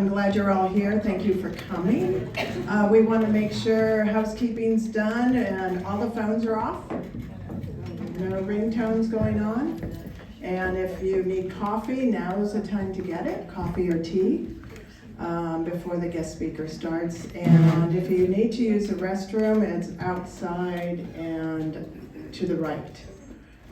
I'm glad you're all here. Thank you for coming. We want to make sure housekeeping's done and all the phones are off. No ringtones going on. And if you need coffee, now is the time to get it, coffee or tea, before the guest speaker starts. And if you need to use the restroom, it's outside and to the right.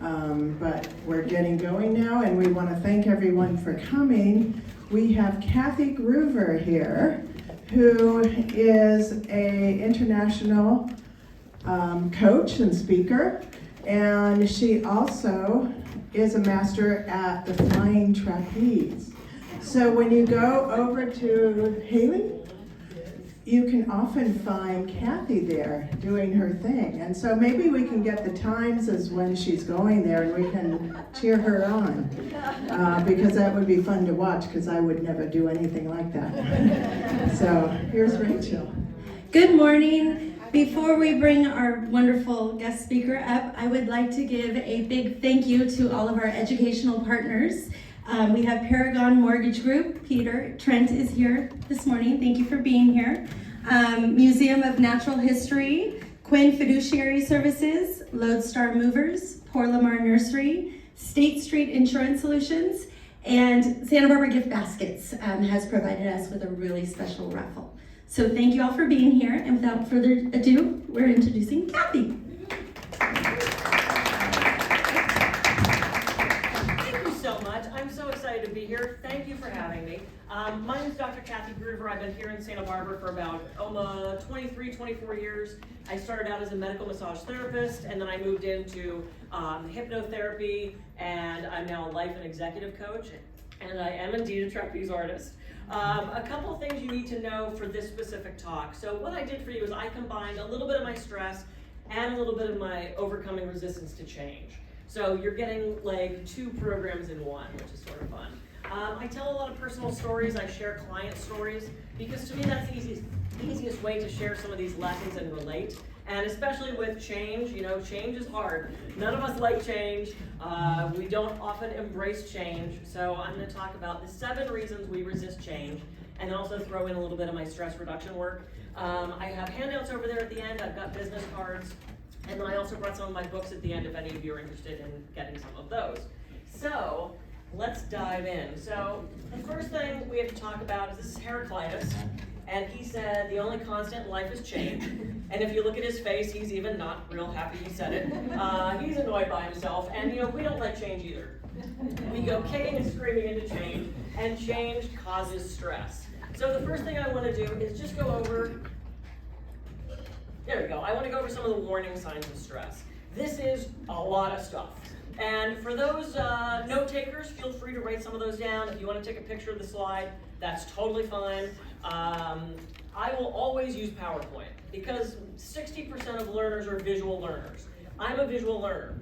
But we're getting going now, and we want to thank everyone for coming. We have Kathy Gruver here, who is an international coach and speaker, and she also is a master at the flying trapeze. So when you go over to Haley, you can often find Kathy there doing her thing. And so maybe we can get the times as when she's going there and we can cheer her on. Because that would be fun to watch, because I would never do anything like that. So here's Rachel. Good morning. Before we bring our wonderful guest speaker up, I would like to give a big thank you to all of our educational partners. We have Paragon Mortgage Group. Peter, Trent is here this morning. Thank you for being here. Museum of Natural History, Quinn Fiduciary Services, Loadstar Movers, Poor Lamar Nursery, State Street Insurance Solutions, and Santa Barbara Gift Baskets has provided us with a really special raffle. So thank you all for being here, and without further ado, we're introducing Kathy. I'm so excited to be here. Thank you for having me. My name is Dr. Kathy Gruver. I've been here in Santa Barbara for about 23, 24 years. I started out as a medical massage therapist, and then I moved into hypnotherapy, and I'm now a life and executive coach, and I am indeed a trapeze artist. A couple of things you need to know for this specific talk. So what I did for you is I combined a little bit of my stress and a little bit of my overcoming resistance to change. So you're getting like 2 programs in one, which is sort of fun. I tell a lot of personal stories. I share client stories because to me that's the easiest way to share some of these lessons and relate. And especially with change, you know, change is hard. None of us like change. We don't often embrace change. So I'm going to talk about the 7 reasons we resist change, and also throw in a little bit of my stress reduction work. I have handouts over there at the end. I've got business cards. And then I also brought some of my books at the end if any of you are interested in getting some of those. So let's dive in. So the first thing we have to talk about is this is Heraclitus. And he said the only constant in life is change. And if you look at his face, he's even not real happy he said it. He's annoyed by himself. And you know, we don't like change either. We go kicking and screaming into change, and change causes stress. So the first thing I want to do is just go over. There we go. I want to go over some of the warning signs of stress. This is a lot of stuff. And for those note takers, feel free to write some of those down. If you want to take a picture of the slide, that's totally fine. I will always use PowerPoint because 60% of learners are visual learners. I'm a visual learner.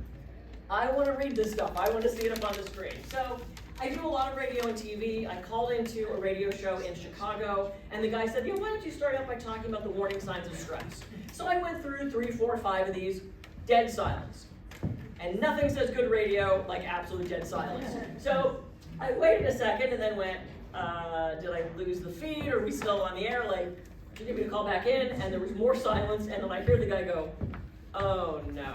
I want to read this stuff. I want to see it up on the screen. So I do a lot of radio and TV. I called into a radio show in Chicago, and the guy said, you know, why don't you start out by talking about the warning signs of stress? So I went through 3, 4, 5 of these, dead silence. And nothing says good radio like absolute dead silence. So I waited a second and then went, did I lose the feed? Are we still on the air? Like, do you give me to call back in? And there was more silence, and then I hear the guy go, oh no.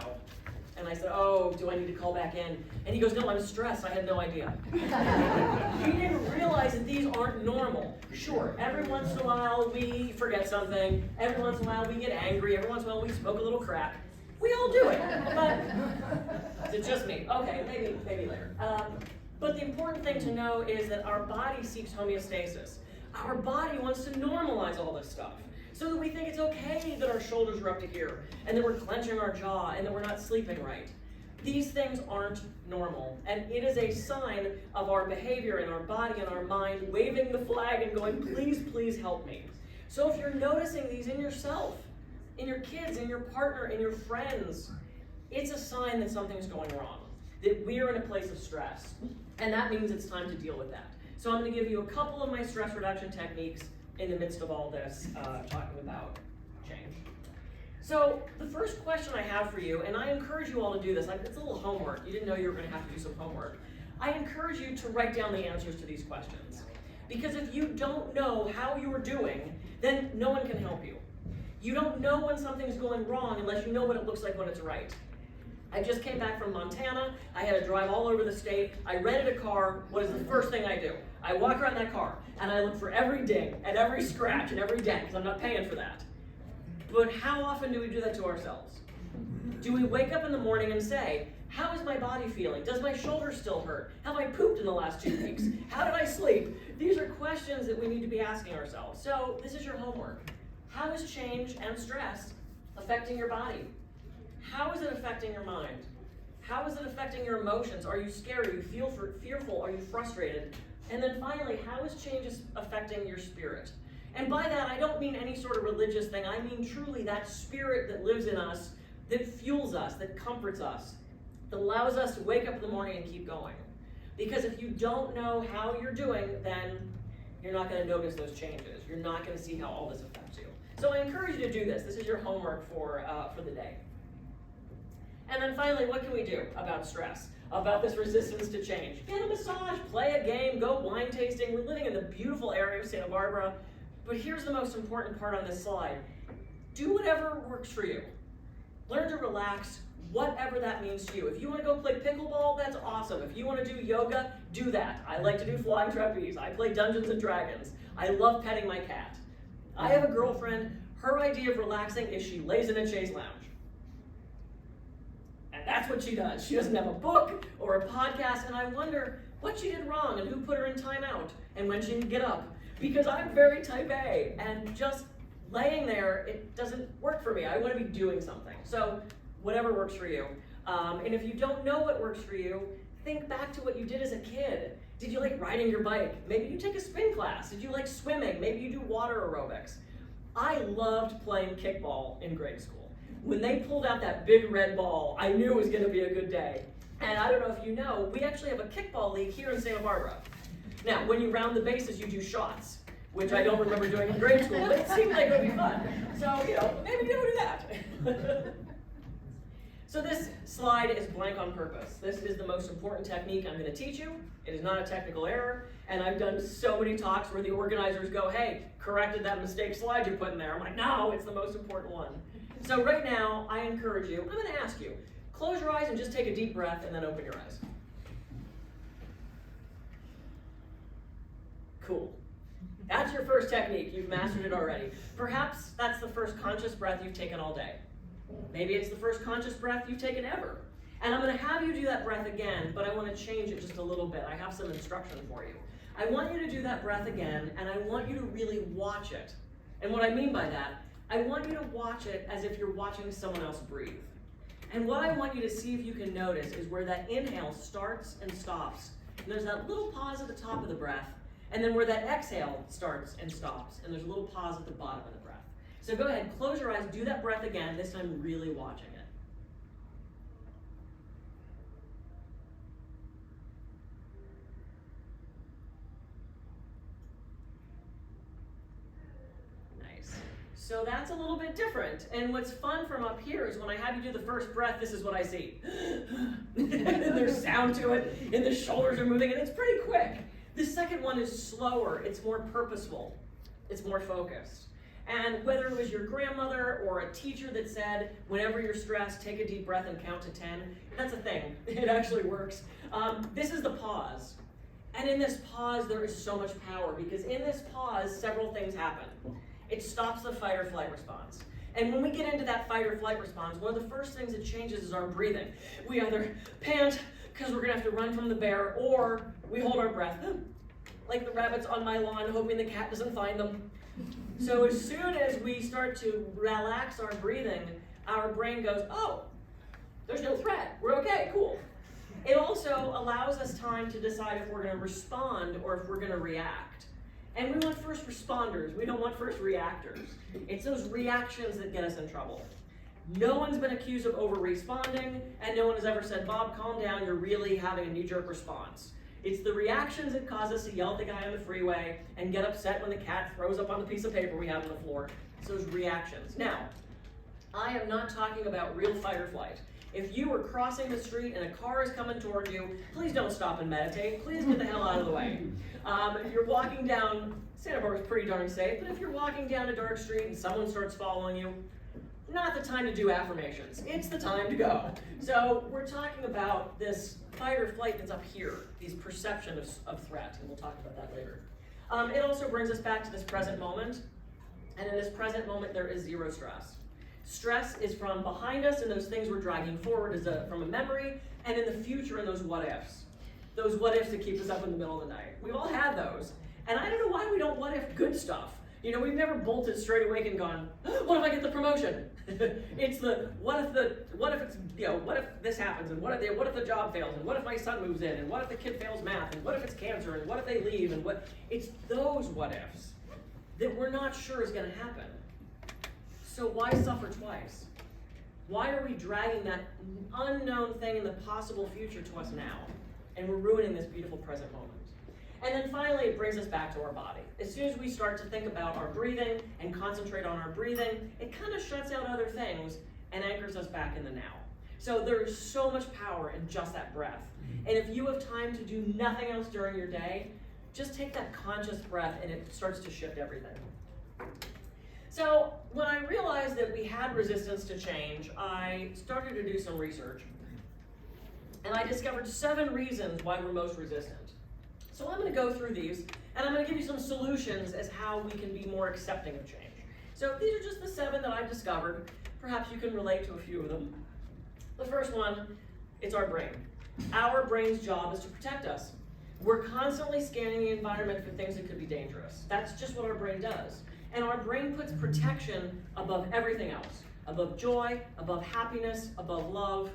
And I said, oh, do I need to call back in? And he goes, no, I'm stressed. I had no idea. He didn't realize that these aren't normal. Sure, every once in a while we forget something. Every once in a while we get angry. Every once in a while we smoke a little crack. We all do it. But is it just me? Okay, maybe later. But the important thing to know is that our body seeks homeostasis. Our body wants to normalize all this stuff, so that we think it's okay that our shoulders are up to here, and that we're clenching our jaw, and that we're not sleeping right. These things aren't normal, and it is a sign of our behavior and our body and our mind waving the flag and going, please, please help me. So if you're noticing these in yourself, in your kids, in your partner, in your friends, it's a sign that something's going wrong, that we are in a place of stress, and that means it's time to deal with that. So I'm going to give you a couple of my stress reduction techniques in the midst of all this, talking about change. So the first question I have for you, and I encourage you all to do this, it's a little homework. You didn't know you were going to have to do some homework. I encourage you to write down the answers to these questions. Because if you don't know how you're doing, then no one can help you. You don't know when something's going wrong unless you know what it looks like when it's right. I just came back from Montana. I had to drive all over the state. I rented a car. What is the first thing I do? I walk around that car and I look for every ding and every scratch and every dent because I'm not paying for that. But how often do we do that to ourselves? Do we wake up in the morning and say, how is my body feeling? Does my shoulder still hurt? Have I pooped in the last 2 weeks? How did I sleep? These are questions that we need to be asking ourselves. So this is your homework. How is change and stress affecting your body? How is it affecting your mind? How is it affecting your emotions? Are you scared? Are you fearful? Are you frustrated? And then finally, how is change affecting your spirit? And by that, I don't mean any sort of religious thing. I mean truly that spirit that lives in us, that fuels us, that comforts us, that allows us to wake up in the morning and keep going. Because if you don't know how you're doing, then you're not going to notice those changes. You're not going to see how all this affects you. So I encourage you to do this. This is your homework for the day. And then finally, what can we do about stress? About this resistance to change? Get a massage, play a game, go wine tasting. We're living in the beautiful area of Santa Barbara. But here's the most important part on this slide. Do whatever works for you. Learn to relax, whatever that means to you. If you want to go play pickleball, that's awesome. If you want to do yoga, do that. I like to do flying trapeze. I play Dungeons and Dragons. I love petting my cat. I have a girlfriend. Her idea of relaxing is she lays in a chaise lounge. And that's what she does. She doesn't have a book or a podcast, and I wonder what she did wrong and who put her in timeout and when she can get up. Because I'm very type A, and just laying there, it doesn't work for me. I want to be doing something. So whatever works for you. And if you don't know what works for you, think back to what you did as a kid. Did you like riding your bike? Maybe you take a spin class. Did you like swimming? Maybe you do water aerobics. I loved playing kickball in grade school. When they pulled out that big red ball, I knew it was going to be a good day. And I don't know if you know, we actually have a kickball league here in Santa Barbara. Now, when you round the bases, you do shots, which I don't remember doing in grade school, but it seemed like it would be fun. So, maybe don't do that. So this slide is blank on purpose. This is the most important technique I'm going to teach you. It is not a technical error, and I've done so many talks where the organizers go, hey, corrected that mistake slide you put in there. I'm like, no, it's the most important one. So right now, I encourage you, I'm going to ask you, close your eyes and just take a deep breath and then open your eyes. Cool. That's your first technique. You've mastered it already. Perhaps that's the first conscious breath you've taken all day. Maybe it's the first conscious breath you've taken ever. And I'm going to have you do that breath again, but I want to change it just a little bit. I have some instruction for you. I want you to do that breath again, and I want you to really watch it. And what I mean by that, I want you to watch it as if you're watching someone else breathe. And what I want you to see if you can notice is where that inhale starts and stops. And there's that little pause at the top of the breath, and then where that exhale starts and stops, and there's a little pause at the bottom of the breath. So go ahead, close your eyes, do that breath again, this time really watching it. Nice. So that's a little bit different. And what's fun from up here is when I have you do the first breath, this is what I see. And there's sound to it, and the shoulders are moving, and it's pretty quick. The second one is slower, it's more purposeful, it's more focused. And whether it was your grandmother or a teacher that said, whenever you're stressed, take a deep breath and count to 10, that's a thing, it actually works. This is the pause. And in this pause, there is so much power, because in this pause, several things happen. It stops the fight or flight response. And when we get into that fight or flight response, one of the first things that changes is our breathing. We either pant, because we're gonna have to run from the bear, or we hold our breath, like the rabbits on my lawn, hoping the cat doesn't find them. So as soon as we start to relax our breathing, our brain goes, oh, there's no threat, we're okay, cool. It also allows us time to decide if we're gonna respond or if we're gonna react. And we want first responders, we don't want first reactors. It's those reactions that get us in trouble. No one's been accused of over-responding, and no one has ever said, Bob, calm down, you're really having a knee-jerk response. It's the reactions that cause us to yell at the guy on the freeway and get upset when the cat throws up on the piece of paper we have on the floor. It's those reactions. Now, I am not talking about real fight or flight. If you are crossing the street and a car is coming toward you, please don't stop and meditate. Please get the hell out of the way. If you're walking down, Santa Barbara's pretty darn safe, but if you're walking down a dark street and someone starts following you, not the time to do affirmations. It's the time to go. So we're talking about this fight or flight that's up here, these perceptions of threat, and we'll talk about that later. It also brings us back to this present moment, and in this present moment there is zero stress. Stress is from behind us and those things we're dragging forward from a memory, and in the future in those what ifs. Those what ifs that keep us up in the middle of the night. We've all had those, and I don't know why we don't what if good stuff. You know, we've never bolted straight awake and gone, what if I get the promotion? It's the, what if it's, you know, what if this happens, and what if the job fails, and what if my son moves in, and what if the kid fails math, and what if it's cancer, and what if they leave, and it's those what ifs that we're not sure is gonna happen. So why suffer twice? Why are we dragging that unknown thing in the possible future to us now? And we're ruining this beautiful present moment. And then finally, it brings us back to our body. As soon as we start to think about our breathing and concentrate on our breathing, it kind of shuts out other things and anchors us back in the now. So there is so much power in just that breath. And if you have time to do nothing else during your day, just take that conscious breath and it starts to shift everything. So when I realized that we had resistance to change, I started to do some research. And I discovered 7 reasons why we're most resistant. So I'm going to go through these, and I'm going to give you some solutions as how we can be more accepting of change. So these are just the 7 that I've discovered. Perhaps you can relate to a few of them. The first one, it's our brain. Our brain's job is to protect us. We're constantly scanning the environment for things that could be dangerous. That's just what our brain does. And our brain puts protection above everything else, above joy, above happiness, above love.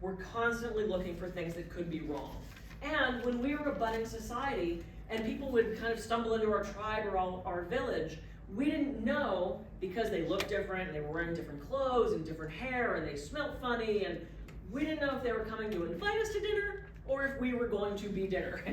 We're constantly looking for things that could be wrong. And when we were a budding society and people would kind of stumble into our tribe or our village, we didn't know, because they looked different and they were wearing different clothes and different hair and they smelled funny, and we didn't know if they were coming to invite us to dinner or if we were going to be dinner.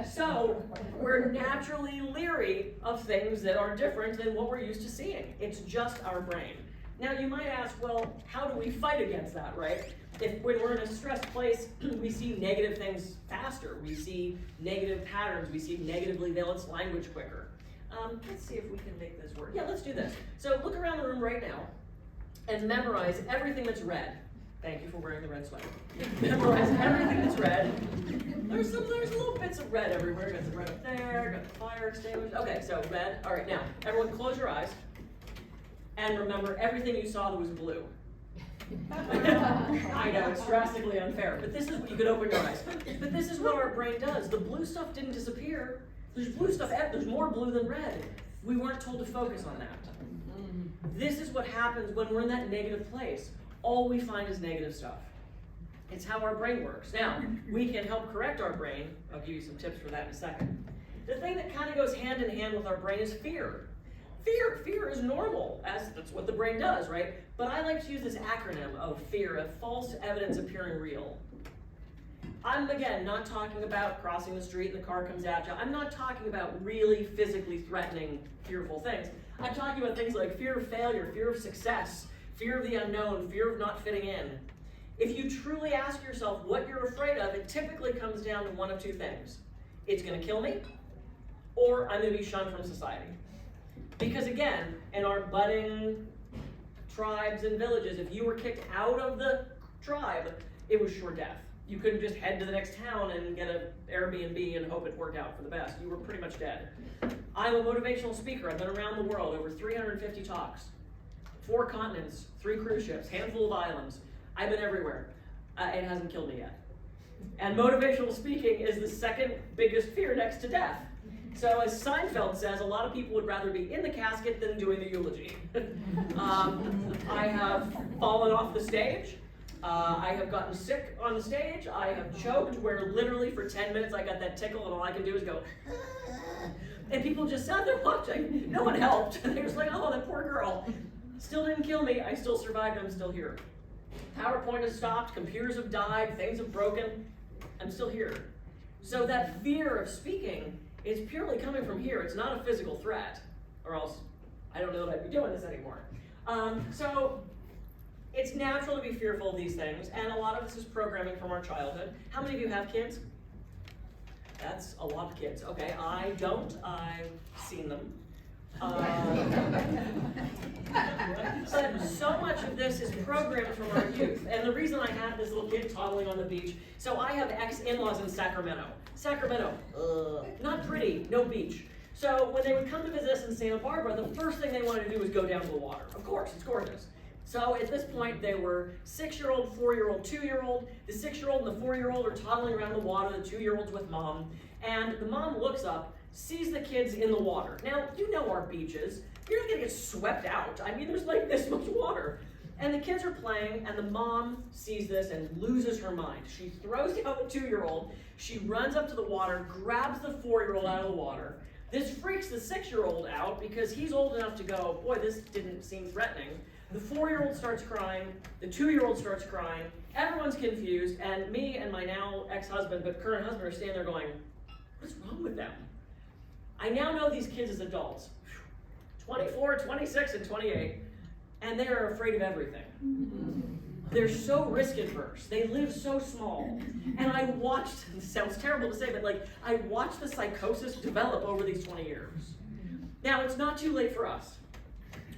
So we're naturally leery of things that are different than what we're used to seeing. It's just our brain. Now you might ask, well, how do we fight against that, right? When we're in a stressed place, we see negative things faster. We see negative patterns. We see negatively valenced language quicker. Let's see if we can make this work. Yeah, let's do this. So look around the room right now and memorize everything that's red. Thank you for wearing the red sweater. Memorize everything that's red. There's little bits of red everywhere. Got the red up there, got the fire extinguisher. Okay, so red. All right, now, everyone close your eyes and remember everything you saw that was blue. I know, it's drastically unfair, but this is what you could open your eyes. But this is what our brain does. The blue stuff didn't disappear. There's blue stuff, there's more blue than red. We weren't told to focus on that. This is what happens when we're in that negative place. All we find is negative stuff. It's how our brain works. Now, we can help correct our brain. I'll give you some tips for that in a second. The thing that kind of goes hand in hand with our brain is fear. Fear is normal, as that's what the brain does, right? But I like to use this acronym of fear, of false evidence appearing real. I'm, again, not talking about crossing the street and the car comes at you. I'm not talking about really physically threatening, fearful things. I'm talking about things like fear of failure, fear of success, fear of the unknown, fear of not fitting in. If you truly ask yourself what you're afraid of, it typically comes down to one of 2 things. It's going to kill me, or I'm going to be shunned from society. Because again, in our budding tribes and villages, if you were kicked out of the tribe, it was sure death. You couldn't just head to the next town and get an Airbnb and hope it worked out for the best. You were pretty much dead. I'm a motivational speaker. I've been around the world, over 350 talks, 4 continents, 3 cruise ships, handful of islands. I've been everywhere. It hasn't killed me yet. And motivational speaking is the second biggest fear next to death. So as Seinfeld says, a lot of people would rather be in the casket than doing the eulogy. I have fallen off the stage. I have gotten sick on the stage. I have choked where literally for 10 minutes I got that tickle and all I can do is go, and people just sat there watching. No one helped. They were just like, oh, that poor girl. Still didn't kill me. I still survived. I'm still here. PowerPoint has stopped. Computers have died. Things have broken. I'm still here. So that fear of speaking is purely coming from here. It's not a physical threat, or else I don't know that I'd be doing this anymore. So it's natural to be fearful of these things, and a lot of this is programming from our childhood. How many of you have kids? That's a lot of kids. Okay, I don't. I've seen them. But so much of this is programmed from our youth. And the reason I have this little kid toddling on the beach, so I have ex-in-laws in Sacramento. Sacramento, not pretty, no beach. So when they would come to visit us in Santa Barbara, the first thing they wanted to do was go down to the water. Of course, it's gorgeous. So at this point, they were 6-year-old, 4-year-old, 2-year-old. The 6-year-old and the 4-year-old are toddling around the water, the 2-year-old's with mom. And the mom looks up, sees the kids in the water. Now, you know our beaches. You're not gonna get swept out. I mean, there's like this much water. And the kids are playing, and the mom sees this and loses her mind. She throws down the 2-year-old, she runs up to the water, grabs the 4-year-old out of the water. This freaks the 6-year-old out because he's old enough to go, boy, this didn't seem threatening. The 4-year-old starts crying, the 2-year-old starts crying, everyone's confused, and me and my now ex-husband, but current husband, are standing there going, what's wrong with them? I now know these kids as adults, 24, 26, and 28, and they are afraid of everything. They're so risk adverse. They live so small. And I watched, it sounds terrible to say, but like, I watched the psychosis develop over these 20 years. Now, it's not too late for us.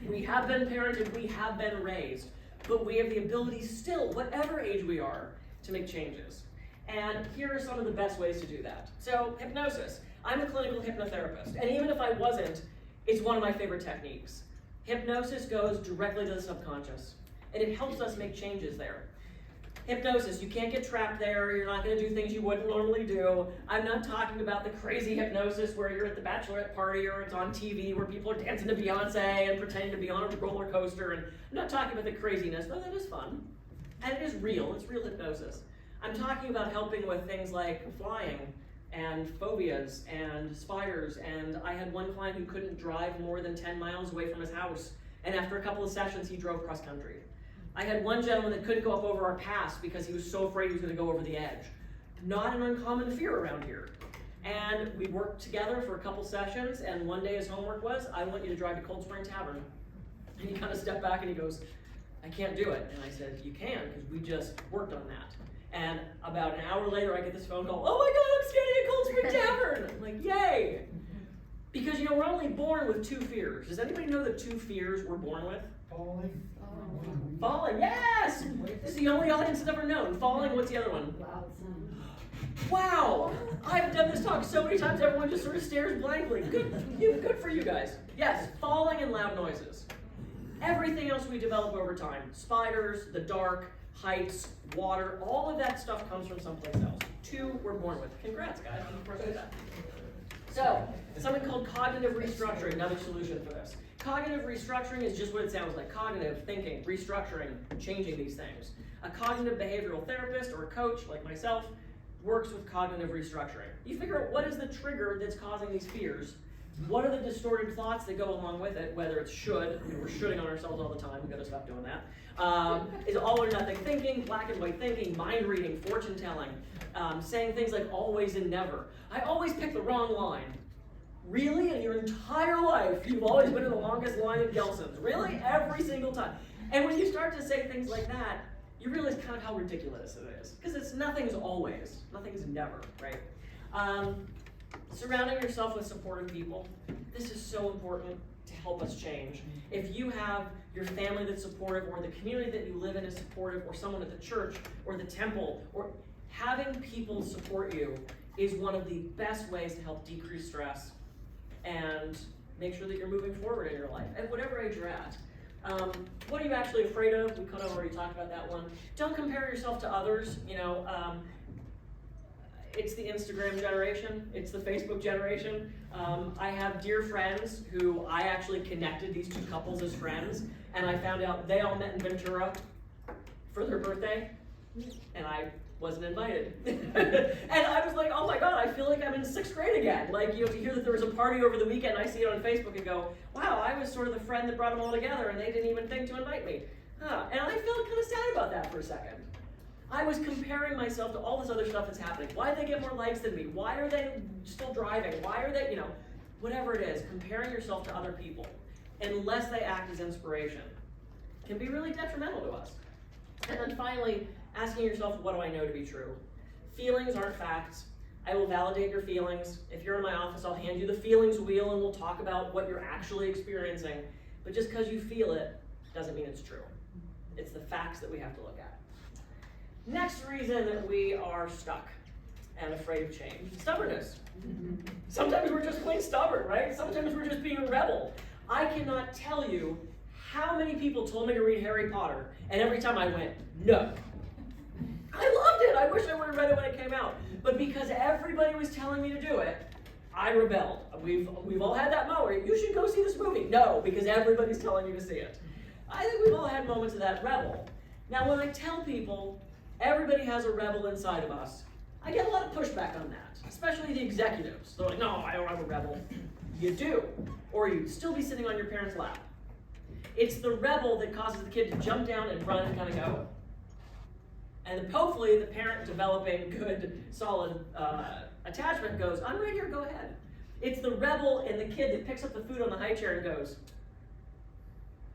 We have been parented, we have been raised, but we have the ability still, whatever age we are, to make changes. And here are some of the best ways to do that. So, hypnosis. I'm a clinical hypnotherapist, and even if I wasn't, it's one of my favorite techniques. Hypnosis goes directly to the subconscious, and it helps us make changes there. Hypnosis, you can't get trapped there, you're not gonna do things you wouldn't normally do. I'm not talking about the crazy hypnosis where you're at the bachelorette party or it's on TV where people are dancing to Beyonce and pretending to be on a roller coaster, and I'm not talking about the craziness, though that is fun. And it is real, it's real hypnosis. I'm talking about helping with things like flying and phobias and spiders, and I had one client who couldn't drive more than 10 miles away from his house, and after a couple of sessions he drove cross country. I had one gentleman that couldn't go up over our pass because he was so afraid he was going to go over the edge. Not an uncommon fear around here. And we worked together for a couple sessions, and one day his homework was, I want you to drive to Cold Spring Tavern. And he kind of stepped back and he goes, I can't do it. And I said, you can, because we just worked on that. And about an hour later, I get this phone call, oh my God, I'm standing at Cold Spring Tavern. I'm like, yay. Because, you know, we're only born with 2 fears. Does anybody know the 2 fears we're born with? Falling. Falling, yes! This is the only audience that's ever known. Falling, what's the other one? Wow! I've done this talk so many times, everyone just sort of stares blankly. Good for you guys. Yes, falling and loud noises. Everything else we develop over time. Spiders, the dark, heights, water, all of that stuff comes from someplace else. 2 we're born with. Congrats, guys. So, something called cognitive restructuring, another solution for this. Cognitive restructuring is just what it sounds like. Cognitive thinking, restructuring, changing these things. A cognitive behavioral therapist or a coach like myself works with cognitive restructuring. You figure out what is the trigger that's causing these fears. What are the distorted thoughts that go along with it, whether it's should, we're shoulding on ourselves all the time, we've got to stop doing that. Is all or nothing thinking, black and white thinking, mind reading, fortune telling, saying things like always and never. I always pick the wrong line. Really? In your entire life, you've always been in the longest line in Gelson's. Really? Every single time. And when you start to say things like that, you realize kind of how ridiculous it is. Because nothing's always, nothing's never, right? Surrounding yourself with supportive people. This is so important to help us change. If you have your family that's supportive, or the community that you live in is supportive, or someone at the church, or the temple, or having people support you is one of the best ways to help decrease stress and make sure that you're moving forward in your life, at whatever age you're at. What are you actually afraid of? We kind of already talked about that one. Don't compare yourself to others. You know, it's the Instagram generation. It's the Facebook generation. I have dear friends who I actually connected these 2 couples as friends, and I found out they all met in Ventura for their birthday, and I wasn't invited. And I was like, oh my God, I feel like I'm in 6th grade again. Like, you have to hear that there was a party over the weekend, I see it on Facebook and go, wow, I was sort of the friend that brought them all together and they didn't even think to invite me. And I felt kind of sad about that for a second. I was comparing myself to all this other stuff that's happening. Why do they get more likes than me? Why are they still driving? Why are they, you know, whatever it is, comparing yourself to other people, unless they act as inspiration, can be really detrimental to us. And then finally, asking yourself, what do I know to be true? Feelings aren't facts. I will validate your feelings. If you're in my office, I'll hand you the feelings wheel and we'll talk about what you're actually experiencing. But just because you feel it doesn't mean it's true. It's the facts that we have to look at. Next reason that we are stuck and afraid of change, stubbornness. Sometimes we're just plain stubborn, right? Sometimes we're just being a rebel. I cannot tell you how many people told me to read Harry Potter, and every time I went, no. I loved it. I wish I would have read it when it came out. But because everybody was telling me to do it, I rebelled. We've all had that moment. You should go see this movie. No, because everybody's telling you to see it. I think we've all had moments of that rebel. Now, when I tell people everybody has a rebel inside of us, I get a lot of pushback on that, especially the executives. They're like, no, I don't have a rebel. You do, or you'd still be sitting on your parents' lap. It's the rebel that causes the kid to jump down and run and kind of go. And hopefully the parent developing good, solid attachment goes, I'm right here, go ahead. It's the rebel and the kid that picks up the food on the high chair and goes.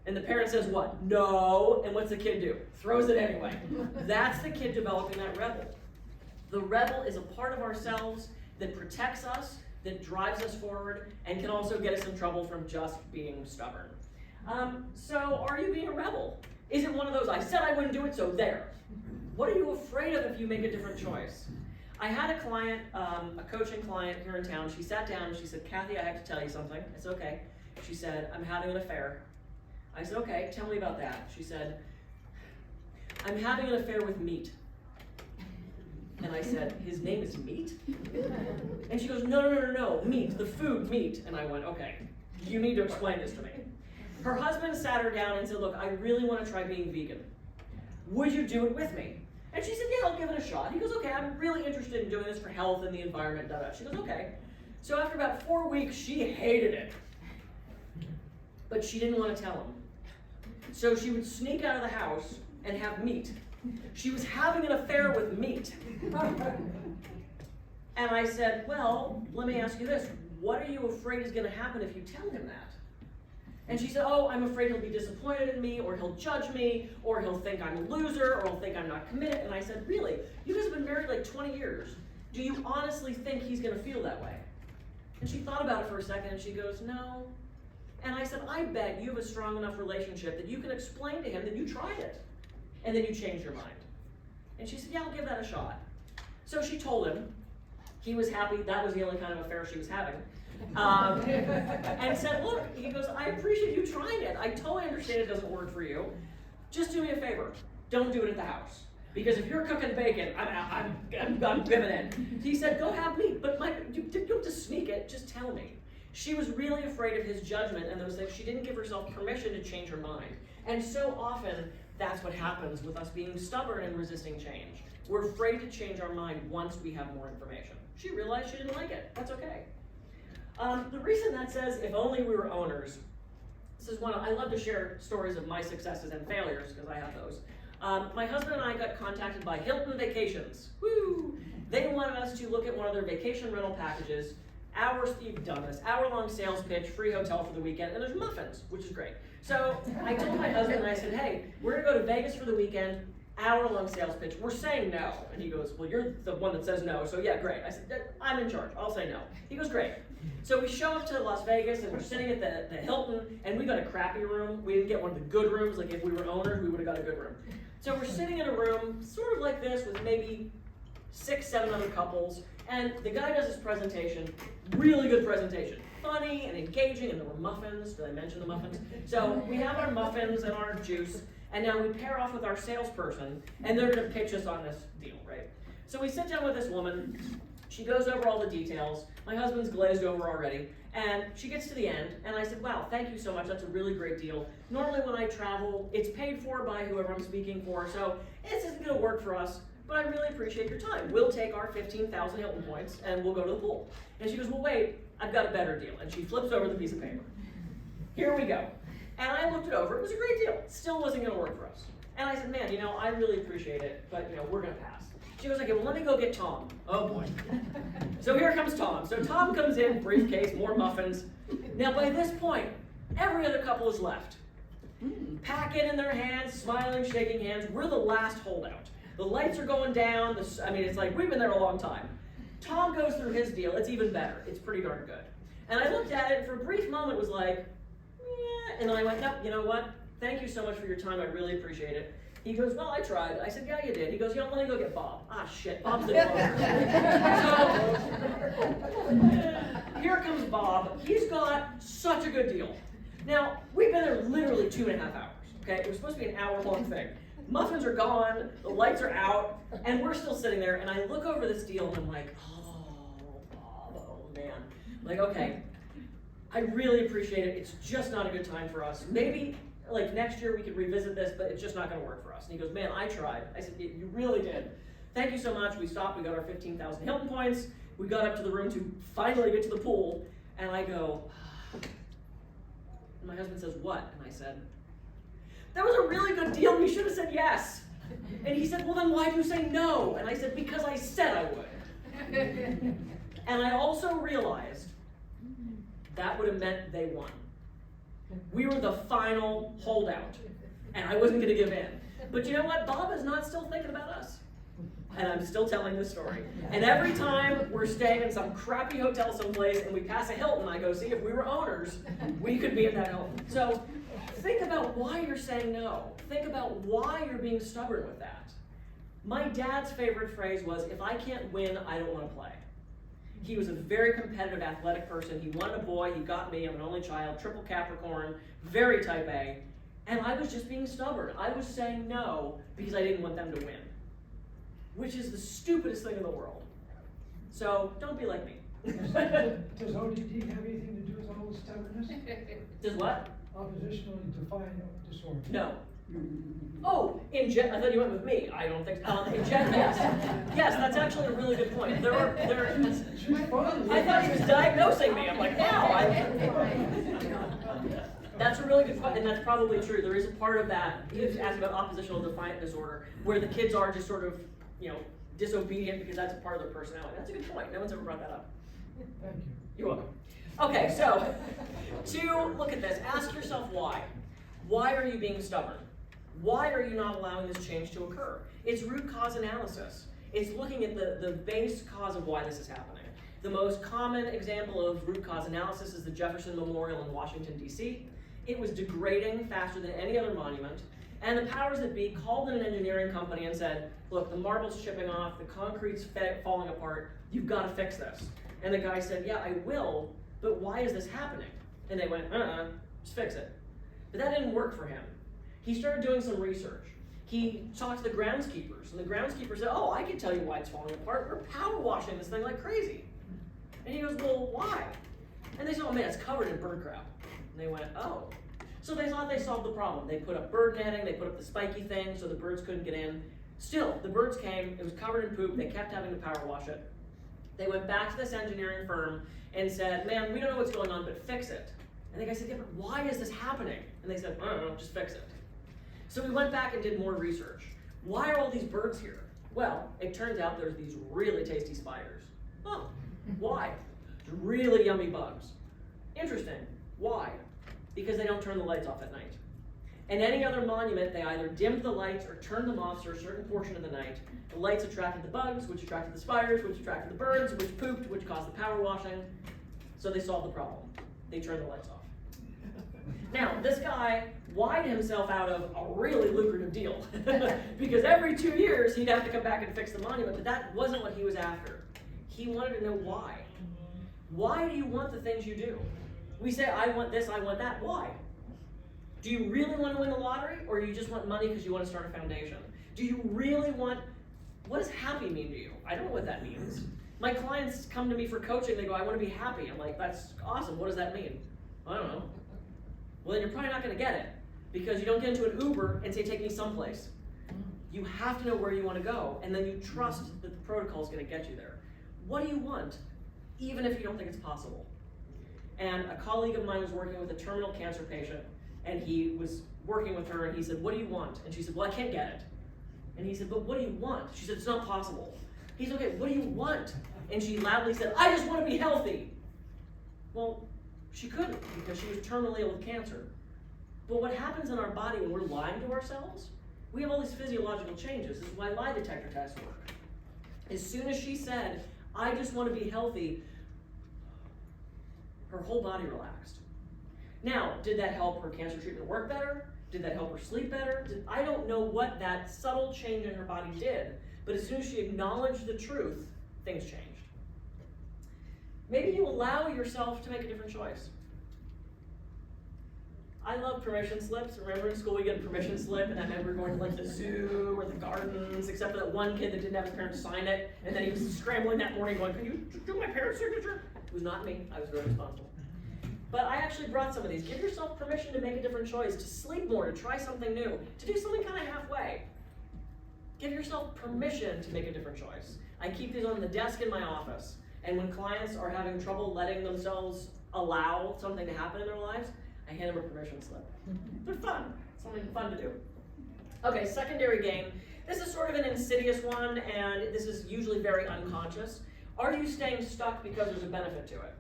And the parent says what? No, and what's the kid do? Throws it anyway. That's the kid developing that rebel. The rebel is a part of ourselves that protects us, that drives us forward, and can also get us in trouble from just being stubborn. So are you being a rebel? Is it one of those, I said I wouldn't do it, so there? What are you afraid of if you make a different choice? I had a client, a coaching client here in town. She sat down and she said, Kathy, I have to tell you something. I said, okay. She said, I'm having an affair. I said, okay, tell me about that. She said, I'm having an affair with meat. And I said, his name is Meat? And she goes, no, meat, the food, meat. And I went, okay, you need to explain this to me. Her husband sat her down and said, look, I really want to try being vegan. Would you do it with me? And she said, yeah, I'll give it a shot. He goes, okay, I'm really interested in doing this for health and the environment, da da. She goes, okay. So after about 4 weeks, she hated it. But she didn't want to tell him. So she would sneak out of the house and have meat. She was having an affair with meat. And I said, well, let me ask you this. What are you afraid is going to happen if you tell him that? And she said, oh, I'm afraid he'll be disappointed in me, or he'll judge me, or he'll think I'm a loser, or he'll think I'm not committed. And I said, really? You guys have been married like 20 years. Do you honestly think he's going to feel that way? And she thought about it for a second, and she goes, no. And I said, I bet you have a strong enough relationship that you can explain to him that you tried it, and then you changed your mind. And she said, yeah, I'll give that a shot. So she told him. He was happy. That was the only kind of affair she was having. And said, look, he goes, I appreciate you trying it. I totally understand it doesn't work for you. Just do me a favor. Don't do it at the house. Because if you're cooking bacon, I'm giving in. He said, go have meat, but you don't have to sneak it, just tell me. She was really afraid of his judgment and those things. She didn't give herself permission to change her mind. And so often, that's what happens with us being stubborn and resisting change. We're afraid to change our mind once we have more information. She realized she didn't like it. That's okay. The reason that says, if only we were owners, this is I love to share stories of my successes and failures, because I have those. My husband and I got contacted by Hilton Vacations. Woo! They wanted us to look at one of their vacation rental packages. You've done this, hour-long sales pitch, free hotel for the weekend, and there's muffins, which is great. So I told my husband, and I said, hey, we're gonna go to Vegas for the weekend, hour-long sales pitch. We're saying no. And he goes, well, you're the one that says no, so yeah, great. I said, I'm in charge, I'll say no. He goes, great. So we show up to Las Vegas, and we're sitting at the Hilton, and we got a crappy room. We didn't get one of the good rooms. Like, if we were owners, we would have got a good room. So we're sitting in a room, sort of like this, with maybe 6, 7 other couples, and the guy does his presentation, really good presentation. Funny and engaging, and there were muffins. Did I mention the muffins? So we have our muffins and our juice, and now we pair off with our salesperson, and they're gonna pitch us on this deal, right? So we sit down with this woman. She goes over all the details. My husband's glazed over already. And she gets to the end, and I said, wow, thank you so much. That's a really great deal. Normally when I travel, it's paid for by whoever I'm speaking for, so this isn't gonna work for us, but I really appreciate your time. We'll take our 15,000 Hilton points, and we'll go to the pool. And she goes, well, wait, I've got a better deal. And she flips over the piece of paper. Here we go. And I looked it over. It was a great deal. Still wasn't gonna work for us. And I said, man, I really appreciate it, but we're gonna pass. She goes, okay, well, let me go get Tom. Oh boy. So here comes Tom. So Tom comes in, briefcase, more muffins. Now by this point, every other couple is left. Packet in their hands, smiling, shaking hands. We're the last holdout. The lights are going down. It's like we've been there a long time. Tom goes through his deal. It's even better. It's pretty darn good. And I looked at it and for a brief moment was like, yeah. And then I went, nope, you know what? Thank you so much for your time. I really appreciate it. He goes, well, I tried. I said, yeah, you did. He goes, let me go get Bob. Ah, shit, Bob's the closer. So, here comes Bob. He's got such a good deal. Now, we've been there literally 2.5 hours, okay? It was supposed to be an hour-long thing. Muffins are gone, the lights are out, and we're still sitting there, and I look over this deal, and I'm like, oh, Bob, oh, man. Like, okay, I really appreciate it. It's just not a good time for us. Maybe like next year we could revisit this, but it's just not gonna work for us. And he goes, man, I tried. I said, you really did. Thank you so much. We stopped, we got our 15,000 Hilton points. We got up to the room to finally get to the pool. And I go, and my husband says, what? And I said, that was a really good deal. You should have said yes. And he said, well, then why do you say no? And I said, because I said I would. And I also realized that would have meant they won. We were the final holdout, and I wasn't gonna give in. But you know what? Bob is not still thinking about us. And I'm still telling this story. And every time we're staying in some crappy hotel someplace and we pass a Hilton, I go, see, if we were owners, we could be in that Hilton. So think about why you're saying no. Think about why you're being stubborn with that. My dad's favorite phrase was, if I can't win, I don't wanna play. He was a very competitive athletic person. He wanted a boy, he got me, I'm an only child, triple Capricorn, very type A. And I was just being stubborn. I was saying no because I didn't want them to win, which is the stupidest thing in the world. So don't be like me. Does ODD have anything to do with all this stubbornness? Does what? Oppositional defiant disorder. No. Oh, in Jet, I thought you went with me. I don't think so. In Jet, yes. Yes, that's actually a really good point. I thought he was diagnosing me. I'm like, wow. That's a really good point, and that's probably true. There is a part of that. He was asking about oppositional defiant disorder, where the kids are just sort of, disobedient because that's a part of their personality. That's a good point. No one's ever brought that up. Thank you. You're welcome. Okay, so to look at this, ask yourself why. Why are you being stubborn? Why are you not allowing this change to occur? It's root cause analysis. It's looking at the base cause of why this is happening. The most common example of root cause analysis is the Jefferson Memorial in Washington, D.C. It was degrading faster than any other monument, and the powers that be called in an engineering company and said, look, the marble's chipping off, the concrete's falling apart, you've got to fix this. And the guy said, yeah, I will, but why is this happening? And they went, just fix it. But that didn't work for him. He started doing some research. He talked to the groundskeepers, and the groundskeepers said, oh, I can tell you why it's falling apart. We're power washing this thing like crazy. And he goes, well, why? And they said, oh man, it's covered in bird crap. And they went, oh. So they thought they solved the problem. They put up bird netting, they put up the spiky thing so the birds couldn't get in. Still, the birds came, it was covered in poop, they kept having to power wash it. They went back to this engineering firm and said, man, we don't know what's going on, but fix it. And the guy said, yeah, but why is this happening? And they said, I don't know, just fix it. So we went back and did more research. Why are all these birds here? Well, it turns out there's these really tasty spiders. Oh, why? Really yummy bugs. Interesting. Why? Because they don't turn the lights off at night. And any other monument, they either dimmed the lights or turned them off for a certain portion of the night. The lights attracted the bugs, which attracted the spiders, which attracted the birds, which pooped, which caused the power washing. So they solved the problem. They turned the lights off. Now, this guy whyed himself out of a really lucrative deal because every 2 years he'd have to come back and fix the monument, but that wasn't what he was after. He wanted to know why. Why do you want the things you do? We say, I want this, I want that. Why? Do you really want to win the lottery, or do you just want money because you want to start a foundation? Do you really want, what does happy mean to you? I don't know what that means. My clients come to me for coaching, they go, I want to be happy. I'm like, that's awesome, what does that mean? I don't know. Well, then you're probably not going to get it, because you don't get into an Uber and say, take me someplace. You have to know where you want to go, and then you trust that the protocol is going to get you there. What do you want, even if you don't think it's possible? And a colleague of mine was working with a terminal cancer patient, and he was working with her, and he said, what do you want? And she said, well, I can't get it. And he said, but what do you want? She said, it's not possible. He said, okay, what do you want? And she loudly said, I just want to be healthy. Well, she couldn't, because she was terminally ill with cancer. But what happens in our body when we're lying to ourselves, we have all these physiological changes. This is why lie detector tests work. As soon as she said, I just want to be healthy, her whole body relaxed. Now, did that help her cancer treatment work better? Did that help her sleep better? I don't know what that subtle change in her body did, but as soon as she acknowledged the truth, things changed. Maybe you allow yourself to make a different choice. I love permission slips. Remember in school we get a permission slip, and I remember going to like the zoo or the gardens, except for that one kid that didn't have his parents sign it, and then he was scrambling that morning going, can you do my parents' signature? It was not me. I was very responsible. But I actually brought some of these. Give yourself permission to make a different choice, to sleep more, to try something new, to do something kind of halfway. Give yourself permission to make a different choice. I keep these on the desk in my office, and when clients are having trouble letting themselves allow something to happen in their lives, I hand them a permission slip. They're fun. Something fun to do. Okay, secondary game. This is sort of an insidious one, and this is usually very unconscious. Are you staying stuck because there's a benefit to it?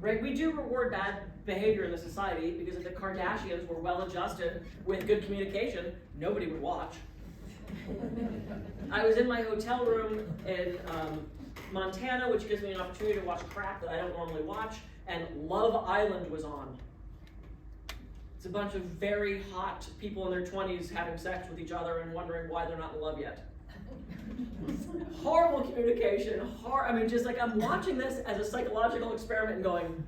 Right? We do reward bad behavior in the society because if the Kardashians were well adjusted with good communication, nobody would watch. I was in my hotel room in Montana, which gives me an opportunity to watch crap that I don't normally watch, and Love Island was on. It's a bunch of very hot people in their 20s having sex with each other and wondering why they're not in love yet. Horrible communication, I mean, just like I'm watching this as a psychological experiment and going,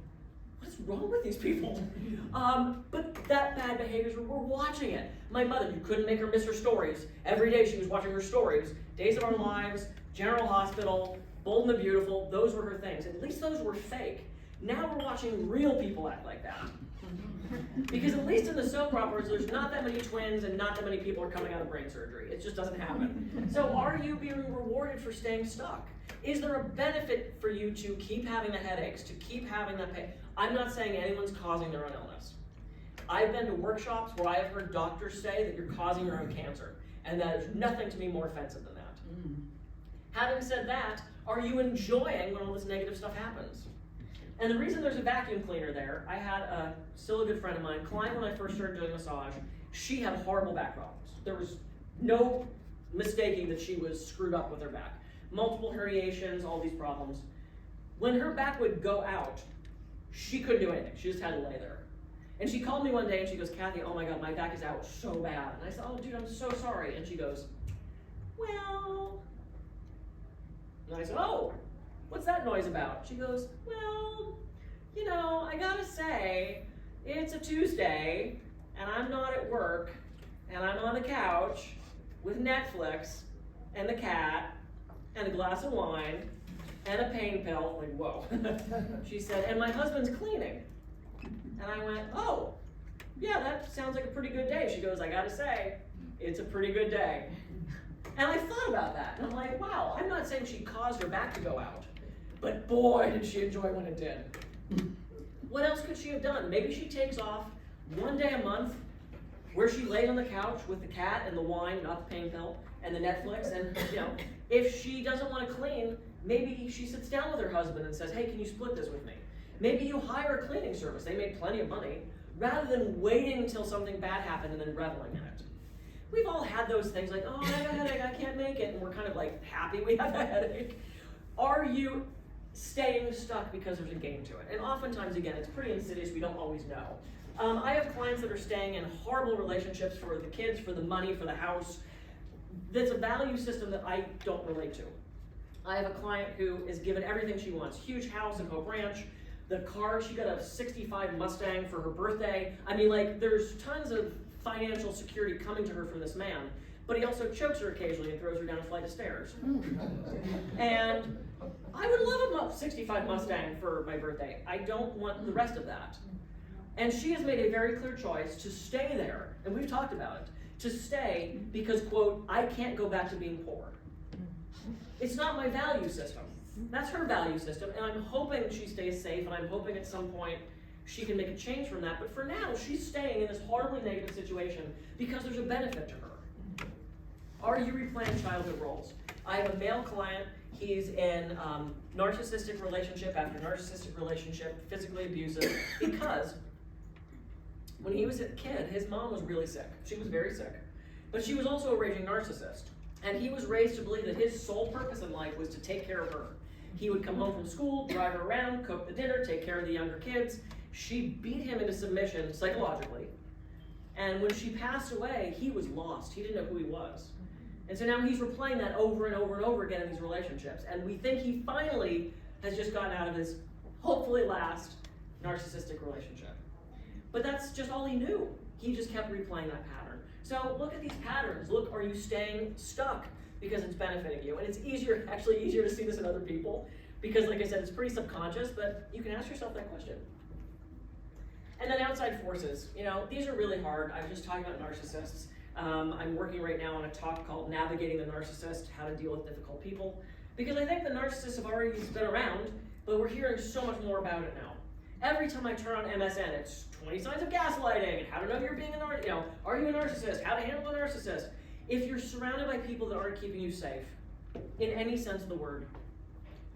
what is wrong with these people? But that bad behaviors, we're watching it. My mother, you couldn't make her miss her stories. Every day she was watching her stories. Days of Our Lives, General Hospital, Bold and the Beautiful, those were her things. At least those were fake. Now we're watching real people act like that. Because at least in the soap operas, there's not that many twins and not that many people are coming out of brain surgery. It just doesn't happen. So are you being rewarded for staying stuck? Is there a benefit for you to keep having the headaches, to keep having that pain? I'm not saying anyone's causing their own illness. I've been to workshops where I have heard doctors say that you're causing your own cancer, and that is nothing to me more offensive than that. Having said that, are you enjoying when all this negative stuff happens? And the reason there's a vacuum cleaner there, I had still a good friend of mine, client when I first started doing massage, she had horrible back problems. There was no mistaking that she was screwed up with her back. Multiple herniations, all these problems. When her back would go out, she couldn't do anything. She just had to lay there. And she called me one day and she goes, Kathy, oh my God, my back is out so bad. And I said, oh dude, I'm so sorry. And she goes, well, and I said, oh, what's that noise about? She goes, well, you know, I gotta say, it's a Tuesday, and I'm not at work, and I'm on the couch with Netflix, and the cat, and a glass of wine, and a pain pill. Like, whoa. She said, and my husband's cleaning. And I went, oh, yeah, that sounds like a pretty good day. She goes, I gotta say, it's a pretty good day. And I thought about that, and I'm like, wow, I'm not saying she caused her back to go out. But boy, did she enjoy when it did. What else could she have done? Maybe she takes off one day a month where she laid on the couch with the cat and the wine, not the pain pill, and the Netflix. And you know, if she doesn't want to clean, maybe she sits down with her husband and says, hey, can you split this with me? Maybe you hire a cleaning service. They made plenty of money, rather than waiting until something bad happened and then reveling in it. We've all had those things like, oh, I have a headache, I can't make it, and we're kind of like happy we have a headache. Are you staying stuck because there's a game to it? And oftentimes, again, it's pretty insidious, we don't always know. I have clients that are staying in horrible relationships for the kids, for the money, for the house. That's a value system that I don't relate to. I have a client who is given everything she wants. Huge house in Hope Ranch. The car, she got a 65 Mustang for her birthday. I mean, like, there's tons of financial security coming to her from this man, but he also chokes her occasionally and throws her down a flight of stairs. And I would love a 65 Mustang for my birthday. I don't want the rest of that. And she has made a very clear choice to stay there, and we've talked about it, to stay because, quote, I can't go back to being poor. It's not my value system. That's her value system, and I'm hoping she stays safe, and I'm hoping at some point she can make a change from that. But for now, she's staying in this horribly negative situation because there's a benefit to her. Are you replaying childhood roles? I have a male client. He's in narcissistic relationship after narcissistic relationship, physically abusive, because when he was a kid, his mom was really sick. She was very sick. But she was also a raging narcissist. And he was raised to believe that his sole purpose in life was to take care of her. He would come home from school, drive her around, cook the dinner, take care of the younger kids. She beat him into submission psychologically. And when she passed away, he was lost. He didn't know who he was. And so now he's replaying that over and over and over again in these relationships. And we think he finally has just gotten out of his hopefully last narcissistic relationship. But that's just all he knew. He just kept replaying that pattern. So look at these patterns. Look, are you staying stuck because it's benefiting you? And it's actually easier to see this in other people because, like I said, it's pretty subconscious, but you can ask yourself that question. And then outside forces. These are really hard. I was just talking about narcissists. I'm working right now on a talk called Navigating the Narcissist, How to Deal with Difficult People. Because I think the narcissists have already been around, but we're hearing so much more about it now. Every time I turn on MSN, it's 20 signs of gaslighting, and how to know you're being are you a narcissist, how to handle a narcissist. If you're surrounded by people that aren't keeping you safe, in any sense of the word,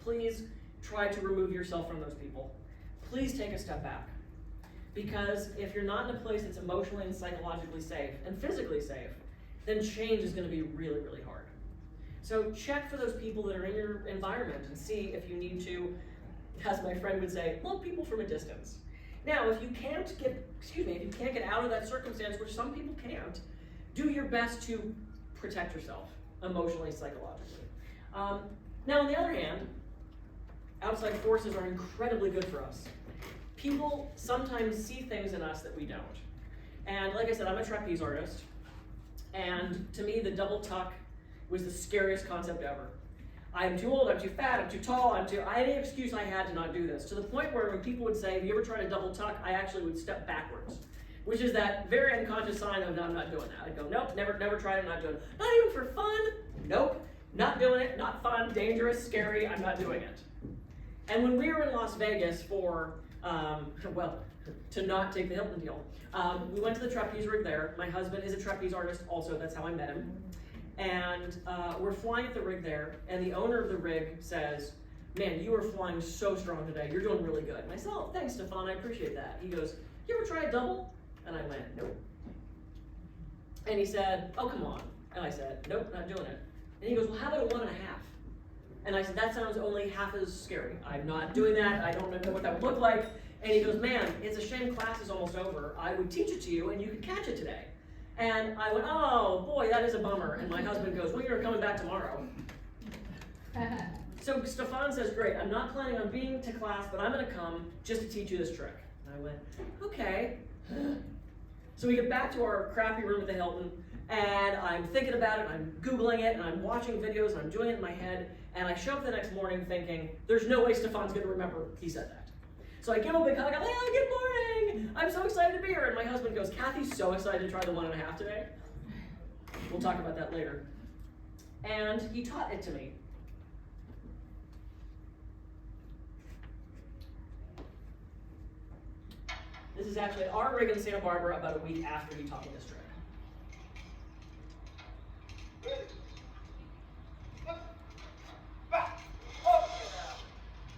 please try to remove yourself from those people. Please take a step back. Because if you're not in a place that's emotionally and psychologically safe, and physically safe, then change is going to be really, really hard. So check for those people that are in your environment and see if you need to, as my friend would say, love people from a distance. Now, if you can't get out of that circumstance, which some people can't, do your best to protect yourself emotionally, psychologically. Now, on the other hand, outside forces are incredibly good for us. People sometimes see things in us that we don't. And like I said, I'm a trapeze artist. And to me, the double tuck was the scariest concept ever. I'm too old, I'm too fat, I'm too tall, any excuse I had to not do this. To the point where when people would say, have you ever tried a double tuck? I actually would step backwards, which is that very unconscious sign of, no, I'm not doing that. I'd go, nope, never tried it, not doing it. Not even for fun? Nope, not doing it, not fun, dangerous, scary, I'm not doing it. And when we were in Las Vegas for, to not take the Hilton deal, we went to the trapeze rig there. My husband is a trapeze artist also, that's how I met him. And we're flying at the rig there, and the owner of the rig says, man, you are flying so strong today, you're doing really good. And I said, oh, thanks, Stefan, I appreciate that. He goes, you ever try a double? And I went, nope. And he said, oh, come on. And I said, nope, not doing it. And he goes, well, how about a 1.5? And I said, that sounds only half as scary. I'm not doing that, I don't know what that would look like. And he goes, man, it's a shame class is almost over. I would teach it to you, and you could catch it today. And I went, oh boy, that is a bummer. And my husband goes, well, you're coming back tomorrow. So Stefan says, great, I'm not planning on being to class, but I'm gonna come just to teach you this trick. And I went, okay. So we get back to our crappy room at the Hilton, and I'm thinking about it, and I'm Googling it, and I'm watching videos, and I'm doing it in my head, and I show up the next morning thinking, there's no way Stefan's gonna remember he said that. So I give him a big hug, I'm like, oh, good morning! I'm so excited to be here. And my husband goes, Kathy's so excited to try the 1.5 today. We'll talk about that later. And he taught it to me. This is actually our rig in Santa Barbara about a week after he taught me this trick.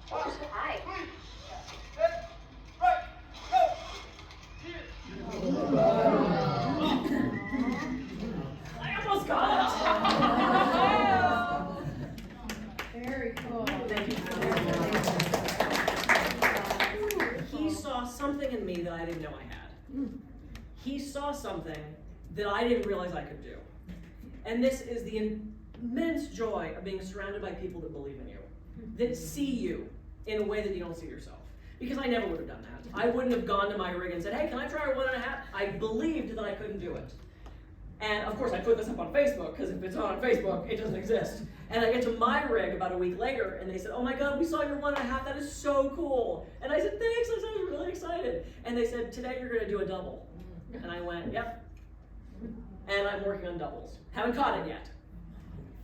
Hi. I almost got it. Very cool. Thank you. He saw something in me that I didn't know I had. He saw something that I didn't realize I could do. And this is the immense joy of being surrounded by people that believe in you, that see you in a way that you don't see yourself. Because I never would have done that. I wouldn't have gone to my rig and said, hey, can I try a 1.5? I believed that I couldn't do it. And of course I put this up on Facebook, because if it's not on Facebook, it doesn't exist. And I get to my rig about a week later, and they said, oh my God, we saw your 1.5, that is so cool. And I said, thanks, I was really excited. And they said, today you're gonna do a double. And I went, yep. And I'm working on doubles. Haven't caught it yet.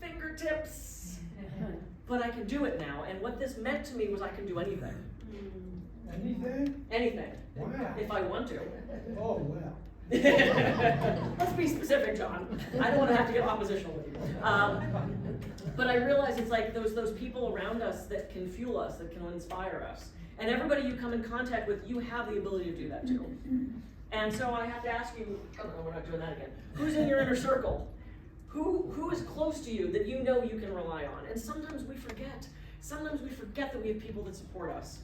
Fingertips. But I can do it now, and what this meant to me was I can do anything. Anything? Anything. Wow. If I want to. Oh, wow. Let's be specific, John. I don't want to have to get oppositional with you. But I realize it's like those people around us that can fuel us, that can inspire us. And everybody you come in contact with, you have the ability to do that too. And so I have to ask you, oh no, we're not doing that again. Who's in your inner circle? Who is close to you that you know you can rely on? And sometimes we forget. Sometimes we forget that we have people that support us.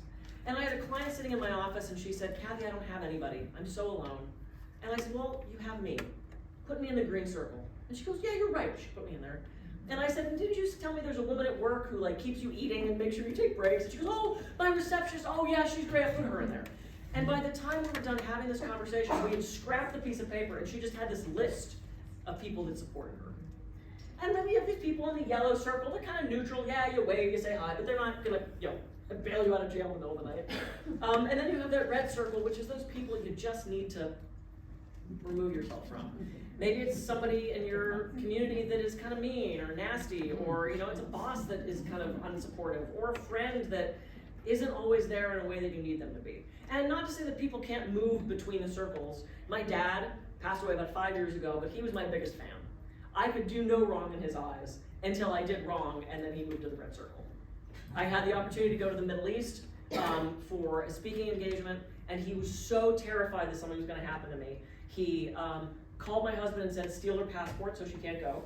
And I had a client sitting in my office and she said, Kathy, I don't have anybody. I'm so alone. And I said, well, you have me. Put me in the green circle. And she goes, yeah, you're right. She put me in there. And I said, didn't you tell me there's a woman at work who like keeps you eating and makes sure you take breaks? And she goes, oh, my receptionist, oh yeah, she's great, I put her in there. And by the time we were done having this conversation, we had scrapped the piece of paper and she just had this list of people that supported her. And then we have these people in the yellow circle, they're kind of neutral, yeah, you wave, you say hi, but they're not gonna, bail you out of jail in the middle of the night. And then you have that red circle, which is those people you just need to remove yourself from. Maybe it's somebody in your community that is kind of mean or nasty, or it's a boss that is kind of unsupportive, or a friend that isn't always there in a way that you need them to be. And not to say that people can't move between the circles. My dad passed away about 5 years ago, but he was my biggest fan. I could do no wrong in his eyes until I did wrong, and then he moved to the red circle. I had the opportunity to go to the Middle East for a speaking engagement, and he was so terrified that something was going to happen to me. He called my husband and said, steal her passport so she can't go.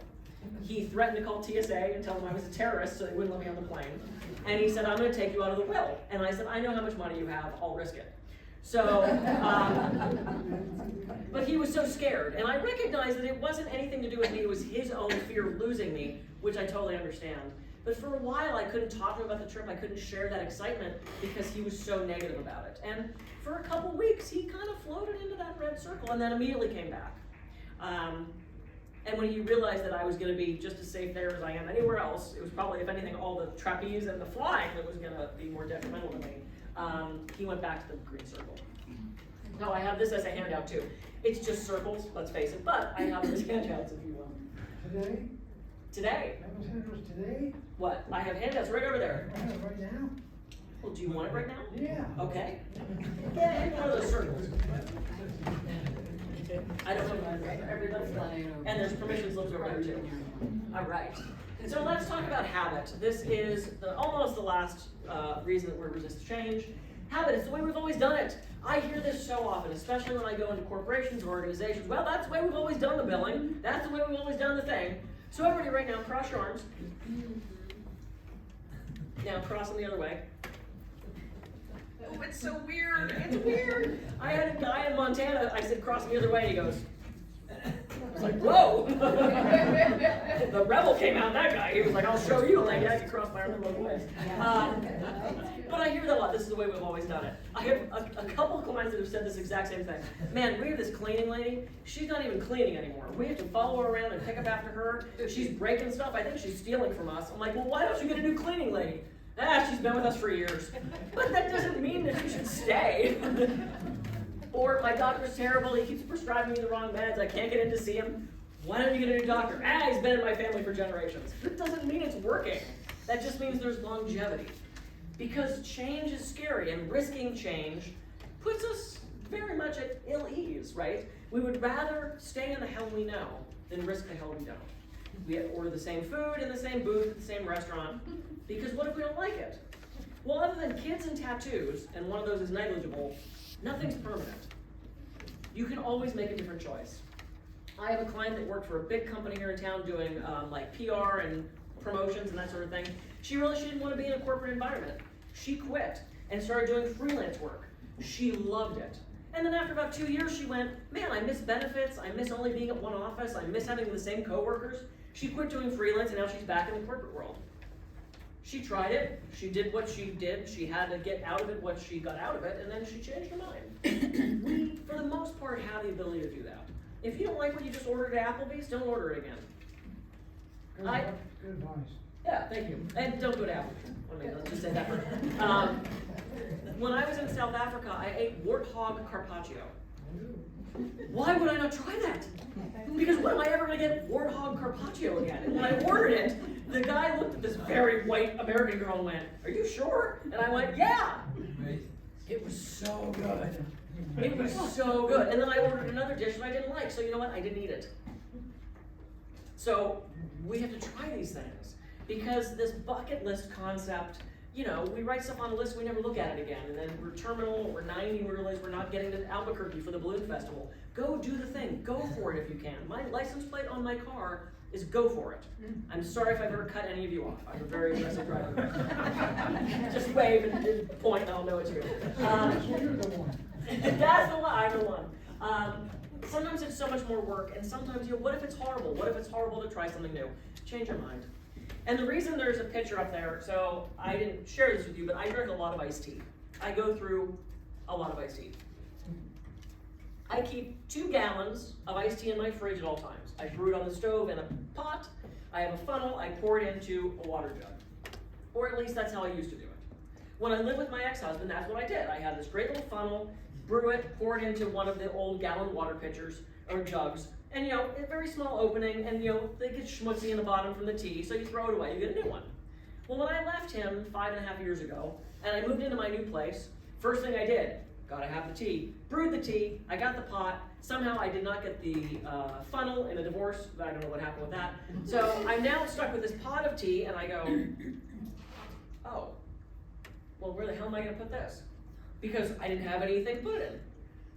He threatened to call TSA and tell them I was a terrorist so they wouldn't let me on the plane. And he said, I'm going to take you out of the will. And I said, I know how much money you have, I'll risk it. So, but he was so scared. And I recognized that it wasn't anything to do with me, it was his own fear of losing me, which I totally understand. But for a while, I couldn't talk to him about the trip, I couldn't share that excitement because he was so negative about it. And for a couple weeks, he kind of floated into that red circle and then immediately came back. And when he realized that I was going to be just as safe there as I am anywhere else, it was probably, if anything, all the trapeze and the flying that was going to be more detrimental to me, he went back to the green circle. Now I have this as a handout too. It's just circles, let's face it, but I have those handouts if you want. Today? Today. That was handouts today? What? I have handouts right over there. I have it right now? Well, do you want it right now? Yeah. Okay. Yeah, one of those circles. I don't know everybody. And there's permission slips over there too. All right. So let's talk about habit. This is almost the last reason that we're resist change. Habit is the way we've always done it. I hear this so often, especially when I go into corporations or organizations. Well, that's the way we've always done the billing. That's the way we've always done the thing. So everybody right now, cross your arms. Now cross them the other way. Oh, it's so weird. It's weird. I had a guy in Montana, I said, cross the other way, and he goes, I was like, whoa. The rebel came out, that guy. He was like, I'll show you. I'm like, yeah, you crossed my arm both ways. But I hear that a lot. This is the way we've always done it. I have a couple of clients that have said this exact same thing. Man, we have this cleaning lady. She's not even cleaning anymore. We have to follow her around and pick up after her. She's breaking stuff. I think she's stealing from us. I'm like, well, why don't you get a new cleaning lady? She's been with us for years. But that doesn't mean that she should stay. Or my doctor's terrible, he keeps prescribing me the wrong meds, I can't get in to see him. Why don't you get a new doctor? He's been in my family for generations. That doesn't mean it's working. That just means there's longevity. Because change is scary, and risking change puts us very much at ill ease, right? We would rather stay in the hell we know than risk the hell we don't. We order the same food in the same booth at the same restaurant, because what if we don't like it? Well, other than kids and tattoos, and one of those is negligible, nothing's permanent. You can always make a different choice. I have a client that worked for a big company here in town doing like PR and promotions and that sort of thing. She didn't want to be in a corporate environment. She quit and started doing freelance work. She loved it. And then after about 2 years, she went, man, I miss benefits. I miss only being at one office. I miss having the same coworkers. She quit doing freelance and now she's back in the corporate world. She tried it, she did what she did, she had to get out of it what she got out of it, and then she changed her mind. We, for the most part, have the ability to do that. If you don't like what you just ordered at Applebee's, don't order it again. Good advice. Yeah, thank you. And don't go to Applebee's. Let's just say that first. When I was in South Africa, I ate warthog carpaccio. Why would I not try that? Because when am I ever going to get warthog carpaccio again? And when I ordered it, the guy looked at this very white American girl and went, are you sure? And I went, yeah. It was so good. It was so good. And then I ordered another dish that I didn't like. So you know what? I didn't eat it. So we have to try these things. Because this bucket list concept you know, we write stuff on a list, we never look at it again, and then we're terminal, we're 90, we realize we're not getting to Albuquerque for the balloon festival. Go do the thing, go for it if you can. My license plate on my car is go for it. I'm sorry if I've ever cut any of you off. I'm a very aggressive driver. Just wave and point and I'll know it's you. You're the one. That's the one, I'm the one. Sometimes it's so much more work, and sometimes, you know, what if it's horrible? What if it's horrible to try something new? Change your mind. And the reason there's a picture up there, so I didn't share this with you, but I drink a lot of iced tea. I go through a lot of iced tea. I keep 2 gallons of iced tea in my fridge at all times. I brew it on the stove in a pot. I have a funnel. I pour it into a water jug. Or at least that's how I used to do it. When I lived with my ex-husband, that's what I did. I had this great little funnel, brew it, pour it into one of the old gallon water pitchers or jugs. And, you know, a very small opening, and, you know, they get schmutzy in the bottom from the tea, so you throw it away, you get a new one. Well, when I left him 5.5 years ago, and I moved into my new place, first thing I did, gotta have the tea. Brewed the tea, I got the pot. Somehow I did not get the funnel in a divorce, but I don't know what happened with that. So I'm now stuck with this pot of tea, and I go, oh, well, where the hell am I gonna put this? Because I didn't have anything to put it in.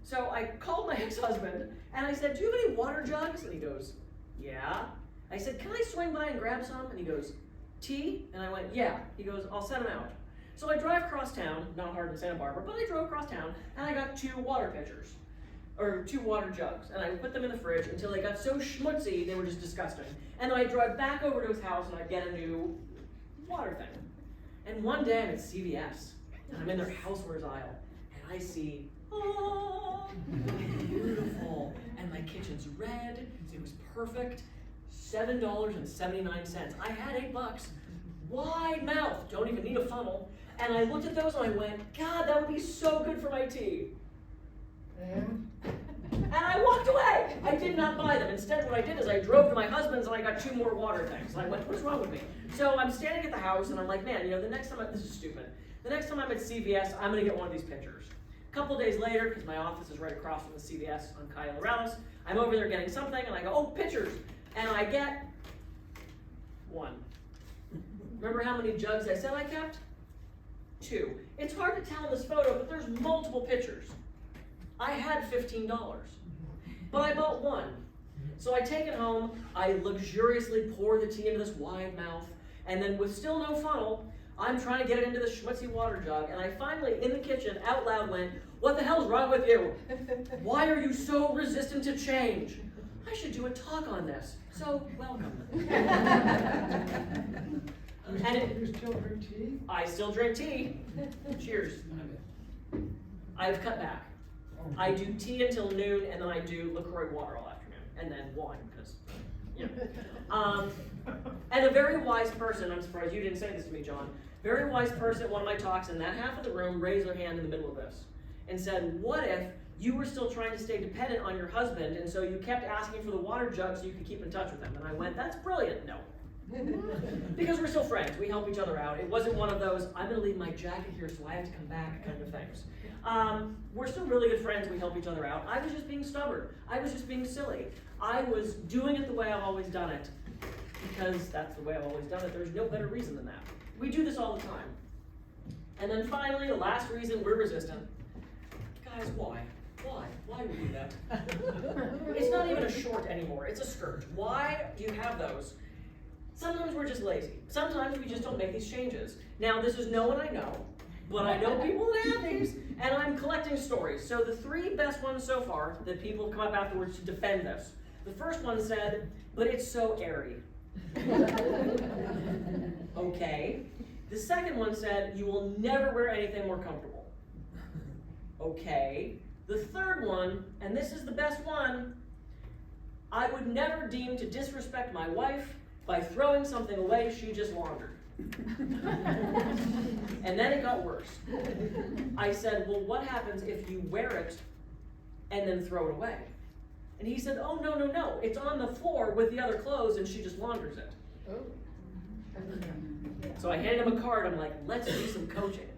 So I called my ex-husband, and I said, do you have any water jugs? And he goes, yeah. I said, can I swing by and grab some? And he goes, tea? And I went, yeah. He goes, I'll send them out. So I drive across town, not hard in Santa Barbara, but I drove across town, and I got 2 water pitchers, or 2 water jugs, and I put them in the fridge until they got so schmutzy, they were just disgusting. And then I drive back over to his house, and I get a new water thing. And one day I'm at CVS, and I'm in their housewares aisle, and I see, oh, beautiful, and my kitchen's red, it was perfect, $7.79. I had $8, wide mouth, don't even need a funnel, and I looked at those and I went, God, that would be so good for my tea. And I walked away. I did not buy them. Instead, what I did is I drove to my husband's and I got 2 more water things. And I went, what is wrong with me? So I'm standing at the house and I'm like, man, you know, the next time, this is stupid. The next time I'm at CVS, I'm gonna get one of these pitchers. A couple days later, because my office is right across from the CVS on Calle Morales, I'm over there getting something and I go, oh, pitchers. And I get 1. Remember how many jugs I said I kept? 2. It's hard to tell in this photo, but there's multiple pitchers. I had $15, but I bought 1. So I take it home, I luxuriously pour the tea into this wide mouth, and then with still no funnel, I'm trying to get it into the schmutzy water jug, and I finally, in the kitchen, out loud went, what the hell's wrong with you? Why are you so resistant to change? I should do a talk on this, so welcome. You still drink tea? I still drink tea. Cheers. I've cut back. I do tea until noon, and then I do LaCroix water all afternoon, and then wine, because, you know. And a very wise person, I'm surprised you didn't say this to me, John, very wise person at one of my talks in that half of the room raised their hand in the middle of this and said, what if you were still trying to stay dependent on your husband, and so you kept asking for the water jug so you could keep in touch with him? And I went, that's brilliant. No. Because we're still friends, we help each other out. It wasn't one of those, I'm gonna leave my jacket here so I have to come back kind of things. We're still really good friends, we help each other out. I was just being stubborn, I was just being silly. I was doing it the way I've always done it, because that's the way I've always done it. There's no better reason than that. We do this all the time. And then finally, the last reason we're resistant. Guys, why? Why do we do that? It's not even a short anymore, it's a skirt. Why do you have those? Sometimes we're just lazy. Sometimes we just don't make these changes. Now, this is no one I know, but I know people that have these, and I'm collecting stories. So the 3 best ones so far that people have come up afterwards to defend this. The first one said, but it's so airy. Okay. The second one said, you will never wear anything more comfortable. Okay. The third one, and this is the best one, I would never deem to disrespect my wife by throwing something away she just laundered. And then it got worse. I said, well, what happens if you wear it and then throw it away? And he said, oh, no, it's on the floor with the other clothes and she just launders it. So I handed him a card, I'm like, let's do some coaching.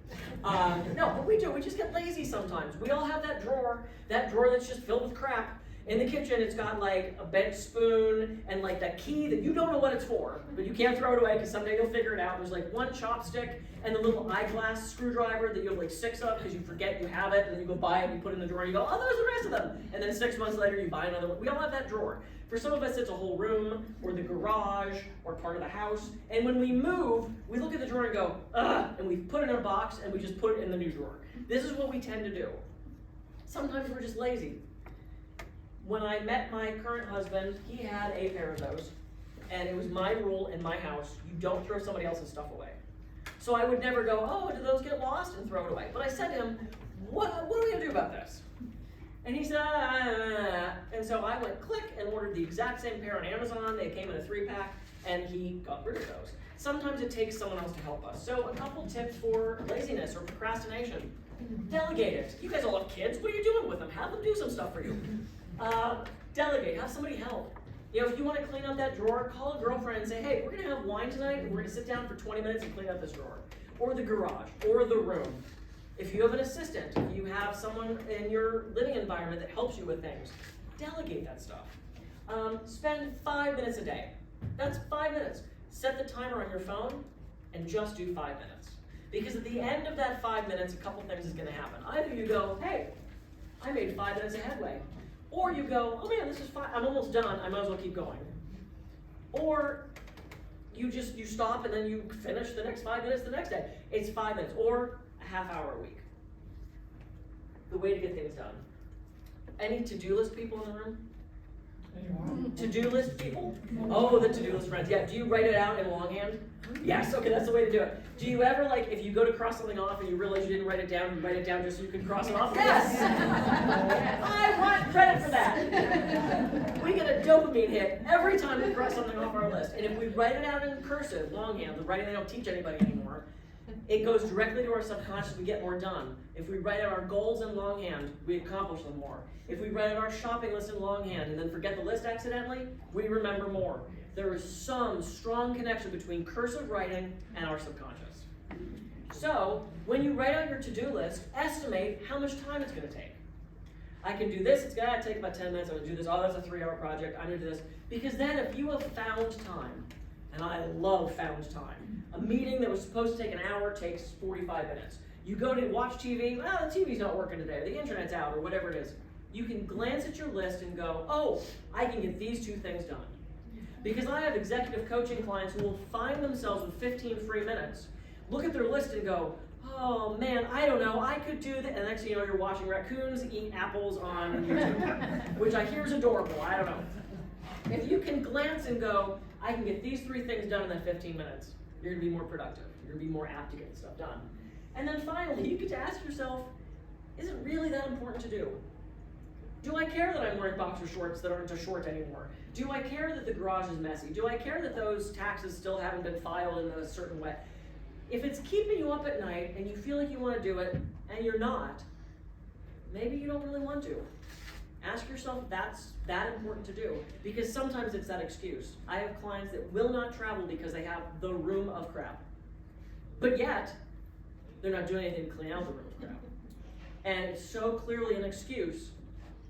No, but we just get lazy sometimes. We all have that drawer that's just filled with crap. In the kitchen, it's got like a bent spoon and like that key that you don't know what it's for, but you can't throw it away because someday you'll figure it out. There's like one chopstick and the little eyeglass screwdriver that you have like 6 of because you forget you have it, and then you go buy it and you put it in the drawer and you go, oh, those are the rest of them. And then 6 months later, you buy another one. We all have that drawer. For some of us, it's a whole room or the garage or part of the house. And when we move, we look at the drawer and go, ugh, and we put it in a box and we just put it in the new drawer. This is what we tend to do. Sometimes we're just lazy. When I met my current husband, he had a pair of those, and it was my rule in my house, you don't throw somebody else's stuff away. So I would never go, oh, did those get lost, and throw it away. But I said to him, what are we gonna do about this? And he said, and so I went click and ordered the exact same pair on Amazon. They came in a 3-pack, and he got rid of those. Sometimes it takes someone else to help us. So a couple tips for laziness or procrastination. Delegate it. You guys all have kids. What are you doing with them? Have them do some stuff for you. Delegate, have somebody help. You know, if you want to clean out that drawer, call a girlfriend and say, hey, we're gonna have wine tonight and we're gonna sit down for 20 minutes and clean out this drawer. Or the garage, or the room. If you have an assistant, if you have someone in your living environment that helps you with things, delegate that stuff. Spend 5 minutes a day. That's 5 minutes. Set the timer on your phone and just do 5 minutes. Because at the end of that 5 minutes, a couple things is gonna happen. Either you go, hey, I made 5 minutes of headway. Or you go, oh man, this is fine, I'm almost done, I might as well keep going. Or you stop and then you finish the next 5 minutes the next day. It's 5 minutes, or a half hour a week. The way to get things done. Any to-do list people in the room? To-do list people? Oh, the to-do list friends. Yeah, do you write it out in longhand? Yes, okay, that's the way to do it. Do you ever, like, if you go to cross something off and you realize you didn't write it down, you write it down just so you can cross it off? Yes! I want credit for that. We get a dopamine hit every time we cross something off our list. And if we write it out in cursive, longhand, the writing they don't teach anybody anymore, it goes directly to our subconscious, we get more done. If we write out our goals in longhand, we accomplish them more. If we write out our shopping list in longhand and then forget the list accidentally, we remember more. There is some strong connection between cursive writing and our subconscious. So, when you write out your to-do list, estimate how much time it's gonna take. I can do this, it's gonna take about 10 minutes, I'm gonna do this, oh, that's a 3-hour project, I'm gonna do this. Because then if you have found time, and I love found time, a meeting that was supposed to take an hour takes 45 minutes. You go to watch TV, the TV's not working today, or the internet's out, or whatever it is. You can glance at your list and go, oh, I can get these 2 things done. Because I have executive coaching clients who will find themselves with 15 free minutes, look at their list and go, oh man, I don't know, I could do that. And next thing you know, you're watching raccoons eat apples on YouTube, which I hear is adorable, I don't know. If you can glance and go, I can get these 3 things done in that 15 minutes, you're gonna be more productive. You're gonna be more apt to get stuff done. And then finally, you get to ask yourself, is it really that important to do? Do I care that I'm wearing boxer shorts that aren't a short anymore? Do I care that the garage is messy? Do I care that those taxes still haven't been filed in a certain way? If it's keeping you up at night and you feel like you want to do it and you're not, maybe you don't really want to. Ask yourself if that's that important to do, because sometimes it's that excuse. I have clients that will not travel because they have the room of crap, but yet they're not doing anything to clean out the room of crap. And it's so clearly an excuse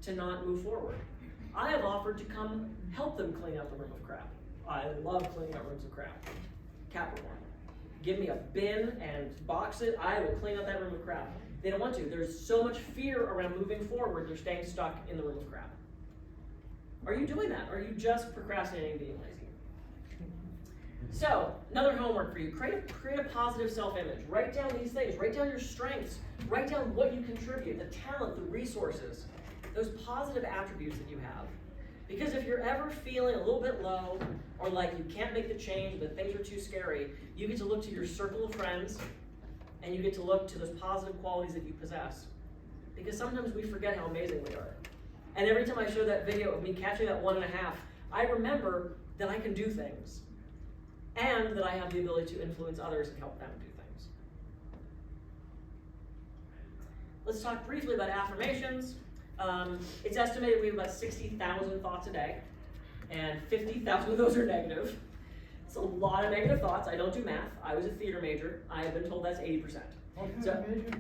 to not move forward. I have offered to come help them clean out the room of crap. I love cleaning out rooms of crap. Capricorn. Give me a bin and box it, I will clean out that room of crap. They don't want to. There's so much fear around moving forward, they're staying stuck in the room of crap. Are you doing that? Are you just procrastinating and being lazy? So, another homework for you. Create a positive self-image. Write down these things. Write down your strengths. Write down what you contribute, the talent, the resources, those positive attributes that you have. Because if you're ever feeling a little bit low, or like you can't make the change, that things are too scary, you get to look to your circle of friends, and you get to look to those positive qualities that you possess. Because sometimes we forget how amazing we are. And every time I show that video of me catching that 1.5, I remember that I can do things. And that I have the ability to influence others and help them do things. Let's talk briefly about affirmations. It's estimated we have about 60,000 thoughts a day, and 50,000 of those are negative. It's a lot of negative thoughts. I don't do math. I was a theater major. I have been told that's 80%. What kind of major?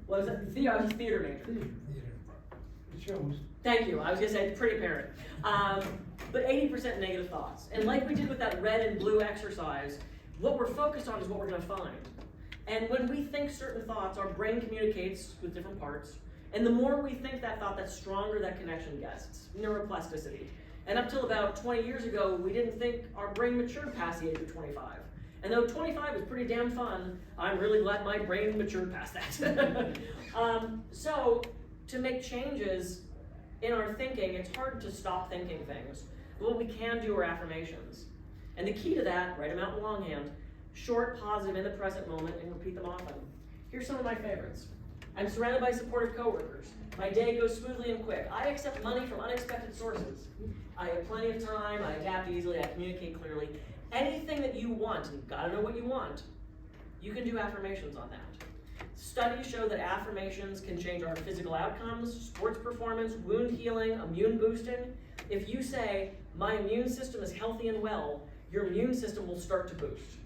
What was that? I was a theater major. Theater. shows. Thank you. I was gonna say pretty apparent. But 80% negative thoughts. And like we did with that red and blue exercise, what we're focused on is what we're gonna find. And when we think certain thoughts, our brain communicates with different parts. And the more we think that thought, the stronger that connection gets. It's neuroplasticity. And up till about 20 years ago, we didn't think our brain matured past the age of 25. And though 25 is pretty damn fun, I'm really glad my brain matured past that. So to make changes in our thinking, it's hard to stop thinking things. But what we can do are affirmations. And the key to that, write them out in longhand, short, positive, in the present moment, and repeat them often. Here's some of my favorites. I'm surrounded by supportive coworkers. My day goes smoothly and quick. I accept money from unexpected sources. I have plenty of time, I adapt easily, I communicate clearly. Anything that you want, and you've got to know what you want, you can do affirmations on that. Studies show that affirmations can change our physical outcomes, sports performance, wound healing, immune boosting. If you say, my immune system is healthy and well, your immune system will start to boost.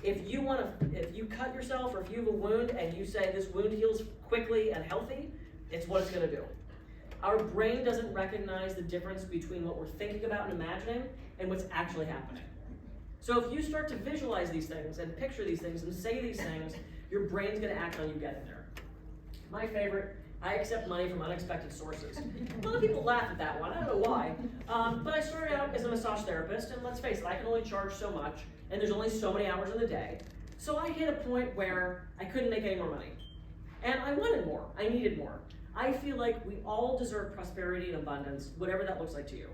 If you cut yourself or if you have a wound and you say this wound heals quickly and healthy, it's what it's gonna do. Our brain doesn't recognize the difference between what we're thinking about and imagining and what's actually happening. So if you start to visualize these things and picture these things and say these things, your brain's gonna act on you getting there. My favorite, I accept money from unexpected sources. A lot of people laugh at that one, I don't know why. But I started out as a massage therapist, and let's face it, I can only charge so much, and there's only so many hours in the day. So I hit a point where I couldn't make any more money. And I wanted more, I needed more. I feel like we all deserve prosperity and abundance, whatever that looks like to you.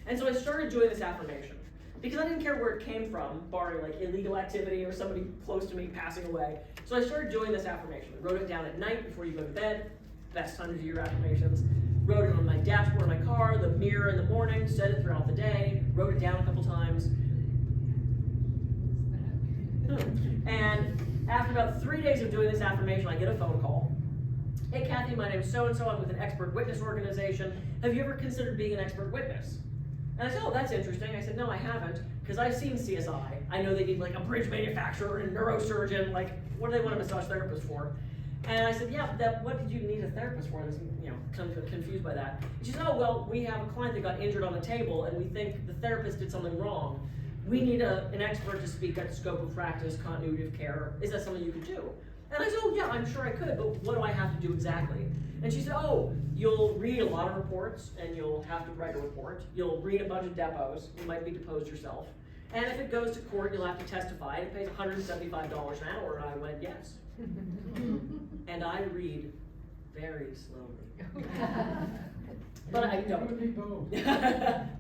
And so I started doing this affirmation. Because I didn't care where it came from, barring like illegal activity or somebody close to me passing away. So I started doing this affirmation. I wrote it down at night before you go to bed. Best time to do your affirmations. Wrote it on my dashboard of my car, the mirror in the morning, said it throughout the day, wrote it down a couple times. And after about 3 days of doing this affirmation, I get a phone call. Hey Kathy, my name's so-and-so, I'm with an expert witness organization. Have you ever considered being an expert witness? And I said, oh, that's interesting. I said, no, I haven't, because I've seen CSI. I know they need like a bridge manufacturer and a neurosurgeon, like what do they want a massage therapist for? And I said, yeah, what did you need a therapist for? I was, kind of confused by that. She said, oh, well, we have a client that got injured on the table and we think the therapist did something wrong. We need an expert to speak at scope of practice, continuity of care. Is that something you could do? And I said, oh yeah, I'm sure I could, but what do I have to do exactly? And she said, oh, you'll read a lot of reports and you'll have to write a report. You'll read a bunch of depots. You might be deposed yourself. And if it goes to court, you'll have to testify. It pays $175 an hour. And I went, yes. And I read very slowly. But I don't.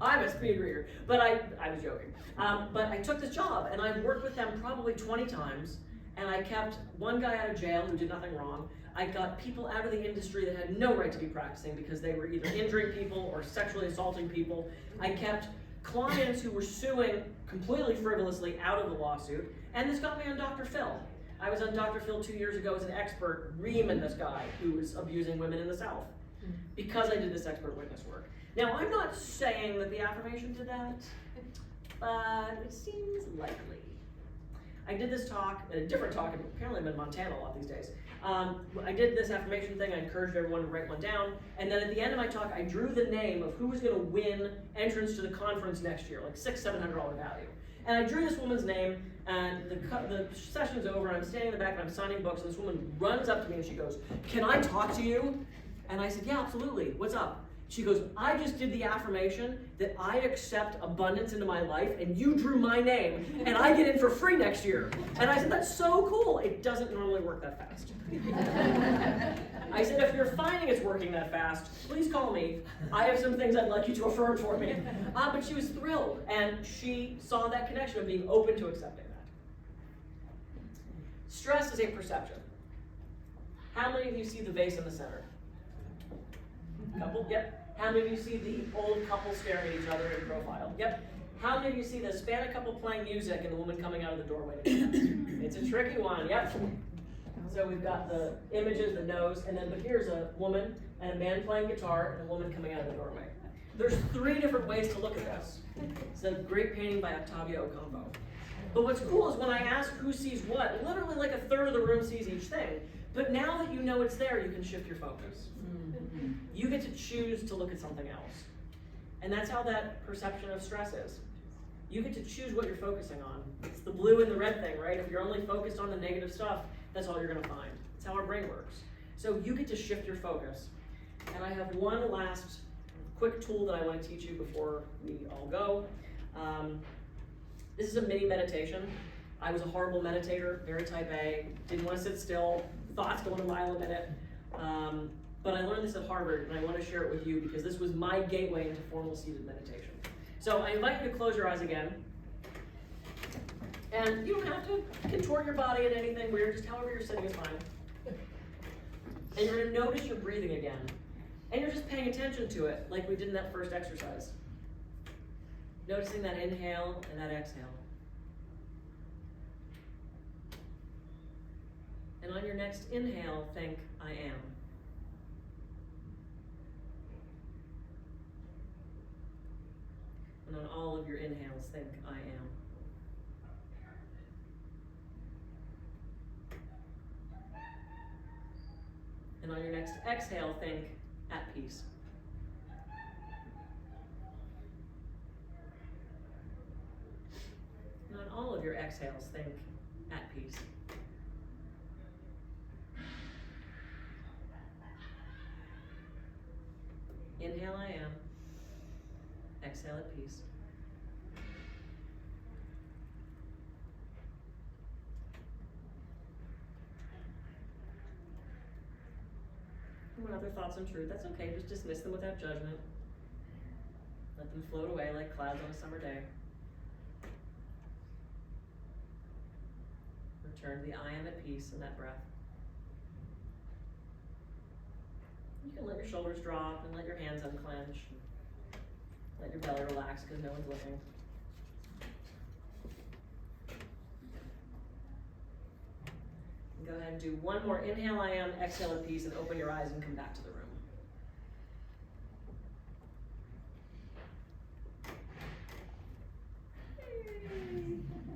I'm a speed reader, but I was joking. But I took this job and I worked with them probably 20 times. And I kept one guy out of jail who did nothing wrong. I got people out of the industry that had no right to be practicing because they were either injuring people or sexually assaulting people. I kept clients who were suing completely frivolously out of the lawsuit. And this got me on Dr. Phil. I was on Dr. Phil 2 years ago as an expert reaming this guy who was abusing women in the South because I did this expert witness work. Now, I'm not saying that the affirmation did that, but it seems likely. I did this talk, a different talk, and apparently I'm in Montana a lot these days. I did this affirmation thing, I encouraged everyone to write one down, and then at the end of my talk, I drew the name of who was gonna win entrance to the conference next year, like $600-700 value. And I drew this woman's name, and the session's over, and I'm standing in the back, and I'm signing books, and this woman runs up to me, and she goes, can I talk to you? And I said, yeah, absolutely, what's up? She goes, I just did the affirmation that I accept abundance into my life, and you drew my name, and I get in for free next year. And I said, that's so cool. It doesn't normally work that fast. I said, if you're finding it's working that fast, please call me. I have some things I'd like you to affirm for me. But she was thrilled, and she saw that connection of being open to accepting that. Stress is a perception. How many of you see the vase in the center? Couple? Yep. How many of you see the old couple staring at each other in profile? Yep. How many of you see the Hispanic couple playing music and the woman coming out of the doorway? It's a tricky one. Yep. So we've got the images, the nose, and then but here's a woman and a man playing guitar and a woman coming out of the doorway. There's 3 different ways to look at this. It's a great painting by Octavio Ocampo. But what's cool is when I ask who sees what, literally like a third of the room sees each thing. But now that you know it's there, you can shift your focus. You can get to choose to look at something else. And that's how that perception of stress is. You get to choose what you're focusing on. It's the blue and the red thing, right? If you're only focused on the negative stuff, that's all you're gonna find. It's how our brain works. So you get to shift your focus. And I have one last quick tool that I want to teach you before we all go. This is a mini meditation. I was a horrible meditator, very type A, didn't want to sit still, thoughts going a mile a minute. But I learned this at Harvard, and I want to share it with you because this was my gateway into formal seated meditation. So I invite you to close your eyes again. And you don't have to contort your body in anything weird, just however you're sitting is fine. And you're going to notice your breathing again. And you're just paying attention to it, like we did in that first exercise. Noticing that inhale and that exhale. And on your next inhale, think, I am. And on all of your inhales, think, I am. And on your next exhale, think, at peace. And on all of your exhales, think, at peace. Inhale, I am. Exhale, at peace. When other thoughts intrude, that's okay, just dismiss them without judgment. Let them float away like clouds on a summer day. Return to the I am at peace in that breath. You can let your shoulders drop and let your hands unclench. Let your belly relax because no one's looking. Go ahead and do one more inhale, I am, exhale at peace, and open your eyes and come back to the room.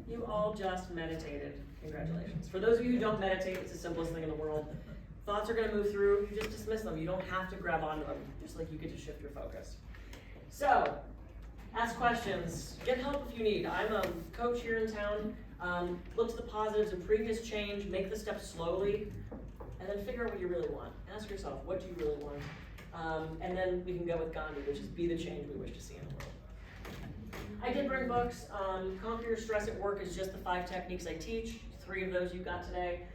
You all just meditated. Congratulations. For those of you who don't meditate, it's the simplest thing in the world. Thoughts are going to move through, you just dismiss them. You don't have to grab onto them, just like you get to shift your focus. So, ask questions, get help if you need. I'm a coach here in town. Look to the positives and previous change, make the steps slowly, and then figure out what you really want. Ask yourself, what do you really want? And then we can go with Gandhi, which is be the change we wish to see in the world. I did bring books. Conquer Your Stress at Work is just the 5 techniques I teach. 3 of those you got today.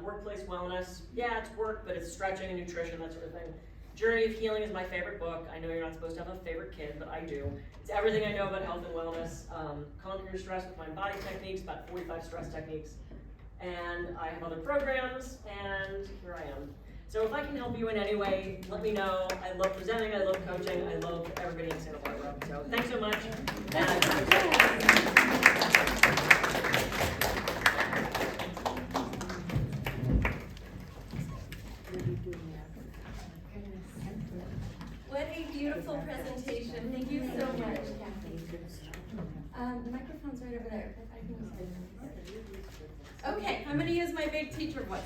Workplace wellness, yeah, it's work, but it's stretching and nutrition, that sort of thing. Journey of Healing is my favorite book. I know you're not supposed to have a favorite kid, but I do. It's everything I know about health and wellness. Conquer Your Stress with Mind Body Techniques, about 45 stress techniques. And I have other programs, and here I am. So if I can help you in any way, let me know. I love presenting, I love coaching, I love everybody in Santa Barbara. So thanks so much. What a beautiful presentation. Thank you so much, Kathy. The microphone's right over there. Okay, I'm going to use my big teacher voice.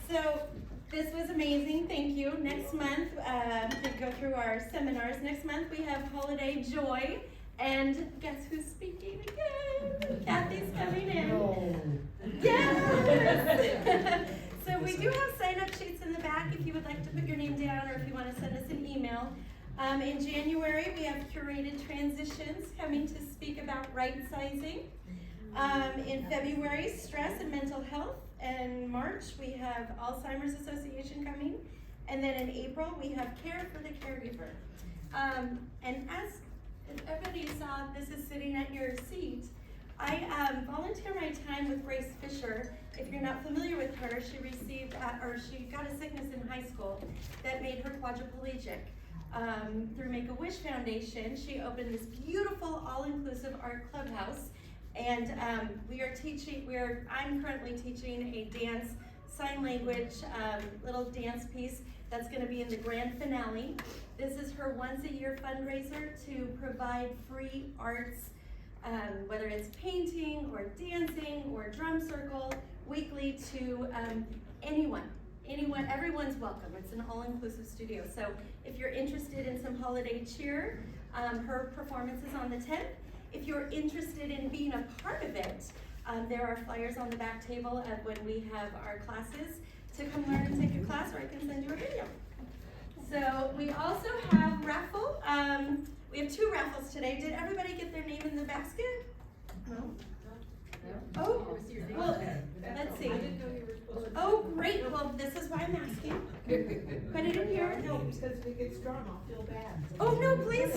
So this was amazing. Thank you. Next month, to go through our seminars. Next month we have Holiday Joy. And guess who's speaking again? Kathy's coming in. Yes! So we do have sign-up sheets in the back if you would like to put your name down or if you want to send us an email. In January, we have curated transitions coming to speak about right-sizing. In February, stress and mental health. In March, we have Alzheimer's Association coming. And then in April, we have care for the caregiver. And as everybody saw, this is sitting at your seat. I volunteer my time with Grace Fisher. If you're not familiar with her, she received, she got a sickness in high school that made her quadriplegic. Through Make-A-Wish Foundation, she opened this beautiful all-inclusive art clubhouse. And I'm currently teaching a dance, sign language, little dance piece that's gonna be in the grand finale. This is her once-a-year fundraiser to provide free arts, whether it's painting or dancing or drum circle, weekly to anyone anyone, everyone's welcome. It's an all-inclusive studio. So if you're interested in some holiday cheer, her performance is on the 10th. If you're interested in being a part of it, there are flyers on the back table of when we have our classes to come learn and take a class, or I can send you a video. So we also have raffle. We have 2 raffles today. Did everybody get their name in the basket? No? Oh, well, let's see. Oh, great. Well, this is why I'm asking. Put it in here. No, because if it gets drawn, I'll feel bad. Oh, no, please.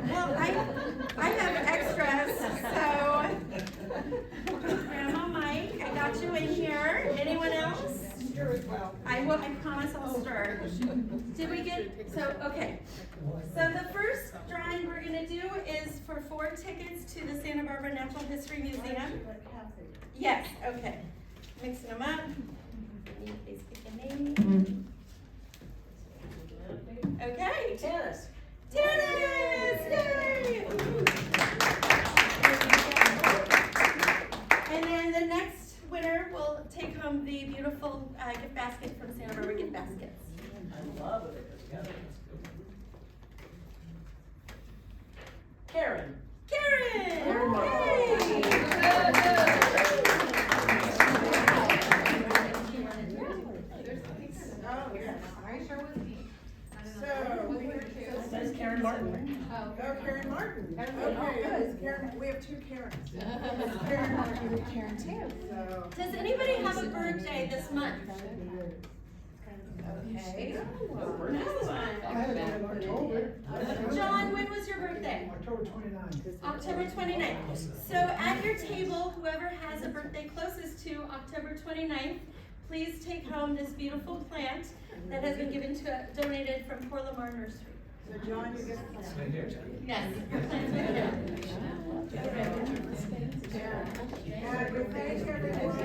Well, I have extras, so. Grandma Mike, I got you in here. Anyone else? Stir as well. I will, I promise I'll stir. Did we get, so, okay. So the first drawing we're gonna do is for 4 tickets to the Santa Barbara Natural History Museum. Yes, okay. Mixing them up. Please pick a name. Okay. Tennis. Tennis! Yay! And then the next winner will take home the beautiful gift basket from Santa Barbara Gift Baskets. I love it. Karen. Karen! That is Karen Martin. Oh, Karen Martin. Okay, Karen, we have 2 Karens. Karen Martin and Karen too. So. Does anybody have a birthday this month? Okay. I had it in October. John, when was your birthday? October 29th. October 29th. So at your table, whoever has a birthday closest to October 29th, please take home this beautiful plant that has been donated from Poor Lamar Nursery. So John, you get Yes, your plant's right there. and we thank everyone for